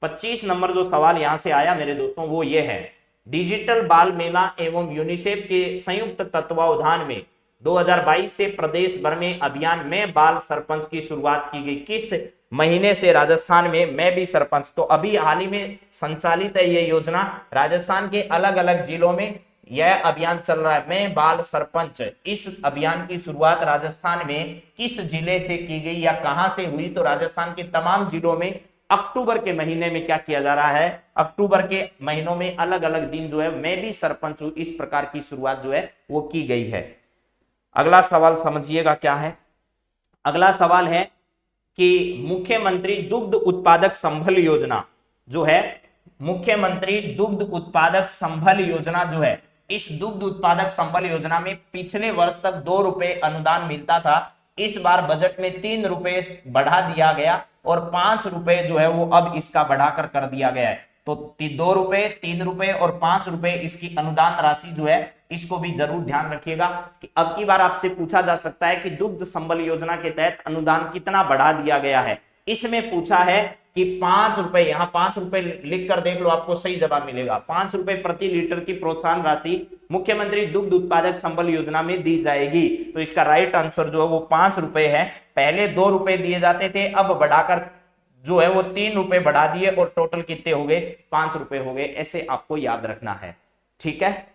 25 नंबर जो सवाल यहां से आया मेरे दोस्तों वो ये है, डिजिटल बाल मेला एवं यूनिसेफ के संयुक्त तत्वावधान में 2022 से प्रदेश भर में अभियान में बाल सरपंच की शुरुआत की गई। किस महीने से राजस्थान में मैं भी सरपंच? तो अभी हाल ही में संचालित है ये योजना। राजस्थान के अलग अलग जिलों में यह अभियान चल रहा है, मैं बाल सरपंच। इस अभियान की शुरुआत राजस्थान में किस जिले से की गई या कहां से हुई? तो राजस्थान के तमाम जिलों में अक्टूबर के महीने में क्या किया जा रहा है? अक्टूबर के महीनों में अलग अलग दिन जो है मैं भी सरपंच हूं, इस प्रकार की शुरुआत जो है वो की गई है। अगला सवाल समझिएगा क्या है। अगला सवाल है कि मुख्यमंत्री दुग्ध उत्पादक संबल योजना जो है, मुख्यमंत्री दुग्ध उत्पादक संबल योजना जो है, इस दुग्ध उत्पादक संबल योजना में पिछले वर्ष तक 2 रुपए अनुदान मिलता था। इस बार बजट में 3 रुपए बढ़ा दिया गया और 5 रुपए जो है वो अब इसका बढ़ाकर कर दिया गया है। तो 2 रुपए, 3 रुपए और 5 रुपए इसकी अनुदान राशि जो है इसको भी जरूर ध्यान रखिएगा कि अब की बार आपसे पूछा जा सकता है कि दुग्ध संबल योजना के तहत अनुदान कितना बढ़ा दिया गया है। इसमें पूछा है कि 5 रुपए, यहाँ 5 रुपए लिख कर देख लो, आपको सही जवाब मिलेगा। 5 रुपए प्रति लीटर की प्रोत्साहन राशि मुख्यमंत्री दुग्ध उत्पादक संबल योजना में दी जाएगी। तो इसका राइट आंसर जो है वो 5 रुपए है। पहले 2 रुपए दिए जाते थे, अब बढ़ाकर जो है वो 3 रुपए बढ़ा दिए और टोटल कितने हो गए? 5 रुपए हो गए। ऐसे आपको याद रखना है, ठीक है।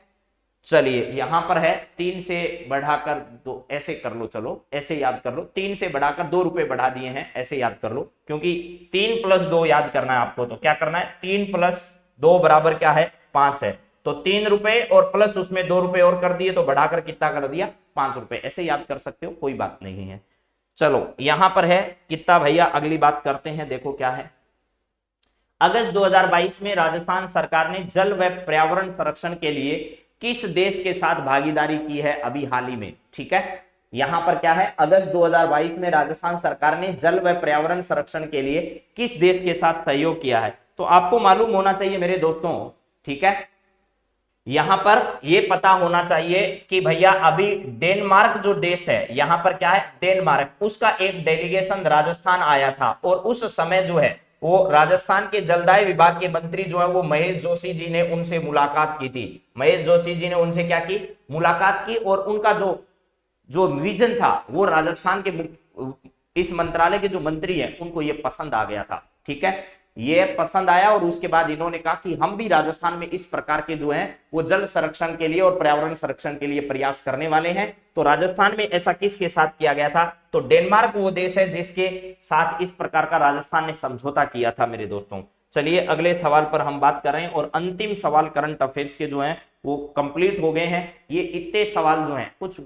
चलिए यहां पर है 3 से बढ़ाकर 2, ऐसे कर लो, चलो ऐसे याद कर लो। 3 से बढ़ाकर 2 रुपए बढ़ा दिए हैं, ऐसे याद कर लो, क्योंकि 3 + 2 याद करना है आपको। तो क्या करना है? 3 + 2 बराबर क्या है 5 है, तो 3 रुपए और प्लस उसमें 2 रुपए और कर दिए तो बढ़ाकर कितना कर दिया 5 रुपए, ऐसे याद कर सकते हो, कोई बात नहीं है। चलो यहां पर है कितना भैया, अगली बात करते हैं, देखो क्या है। अगस्त 2022 में राजस्थान सरकार ने जल व पर्यावरण संरक्षण के लिए किस देश के साथ भागीदारी की है अभी हाल ही में, ठीक है। यहां पर क्या है, अगस्त 2022 में राजस्थान सरकार ने जल व पर्यावरण संरक्षण के लिए किस देश के साथ सहयोग किया है, तो आपको मालूम होना चाहिए मेरे दोस्तों, ठीक है। यहां पर यह पता होना चाहिए कि भैया अभी डेनमार्क जो देश है, यहां पर क्या है डेनमार्क, उसका एक डेलीगेशन राजस्थान आया था और उस समय जो है वो राजस्थान के जलदाय विभाग के मंत्री जो है वो महेश जोशी जी ने उनसे मुलाकात की थी। महेश जोशी जी ने उनसे क्या की, मुलाकात की, और उनका जो जो विजन था वो राजस्थान के इस मंत्रालय के जो मंत्री हैं उनको ये पसंद आ गया था, ठीक है। ये पसंद आया और उसके बाद इन्होंने कहा कि हम भी राजस्थान में इस प्रकार के जो हैं वो जल संरक्षण के लिए और पर्यावरण संरक्षण के लिए प्रयास करने वाले हैं। तो राजस्थान में ऐसा किसके साथ किया गया था, तो डेनमार्क वो देश है जिसके साथ इस प्रकार का राजस्थान ने समझौता किया था मेरे दोस्तों। चलिए अगले सवाल पर हम बात कर रहे हैं, और अंतिम सवाल करंट अफेयर्स के जो हैं वो कंप्लीट हो गए हैं। ये इतने सवाल जो हैं, कुछ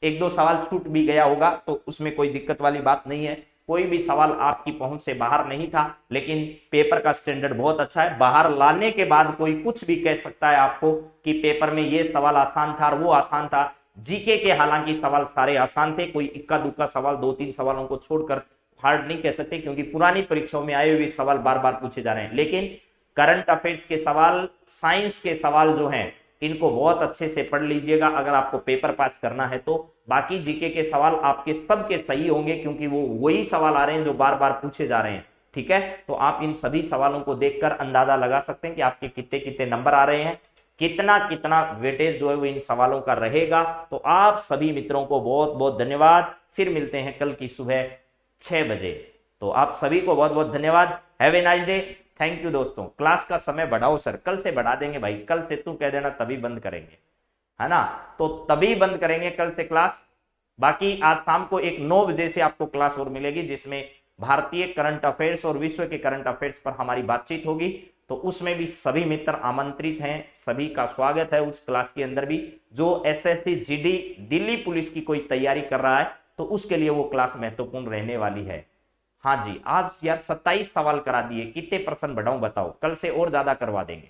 एक दो सवाल छूट भी गया होगा तो उसमें कोई दिक्कत वाली बात नहीं है, कोई भी सवाल आपकी पहुंच से बाहर नहीं था, लेकिन पेपर का स्टैंडर्ड बहुत अच्छा है। बाहर लाने के बाद कोई कुछ भी कह सकता है आपको कि पेपर में ये सवाल आसान था और वो आसान था। जीके के हालांकि सवाल सारे आसान थे, कोई इक्का दुक्का सवाल 2-3 सवालों को छोड़कर हार्ड नहीं कह सकते, क्योंकि पुरानी परीक्षाओं में आए हुए सवाल बार बार पूछे जा रहे हैं। लेकिन करंट अफेयर्स के सवाल, साइंस के सवाल जो हैं इनको बहुत अच्छे से पढ़ लीजिएगा अगर आपको पेपर पास करना है तो। बाकी जीके के सवाल आपके सबके सही होंगे, क्योंकि वो वही सवाल आ रहे हैं जो बार बार पूछे जा रहे हैं, ठीक है। तो आप इन सभी सवालों को देखकर अंदाजा लगा सकते हैं कि आपके कितने कितने नंबर आ रहे हैं, कितना कितना वेटेज जो है वो इन सवालों का रहेगा। तो आप सभी मित्रों को बहुत बहुत धन्यवाद, फिर मिलते हैं कल की सुबह 6 बजे। तो आप सभी को बहुत बहुत धन्यवाद, have a nice day, thank you दोस्तों। क्लास का समय बढ़ाओ सर, कल से बढ़ा देंगे भाई, कल से तू कह देना तभी बंद करेंगे, है ना, तो तभी बंद करेंगे कल से क्लास। बाकी आज शाम को एक 9 बजे से आपको क्लास और मिलेगी, जिसमें भारतीय करंट अफेयर्स और विश्व के करंट अफेयर्स पर हमारी बातचीत होगी। तो उसमें भी सभी मित्र आमंत्रित हैं, सभी का स्वागत है उस क्लास के अंदर भी। जो एसएससी जीडी दिल्ली पुलिस की कोई तैयारी कर रहा है तो उसके लिए वो क्लास महत्वपूर्ण रहने वाली है। हाँ जी, आज यार 27 सवाल करा दिए, कितने % बढ़ाऊं बताओ, कल से और ज्यादा करवा देंगे।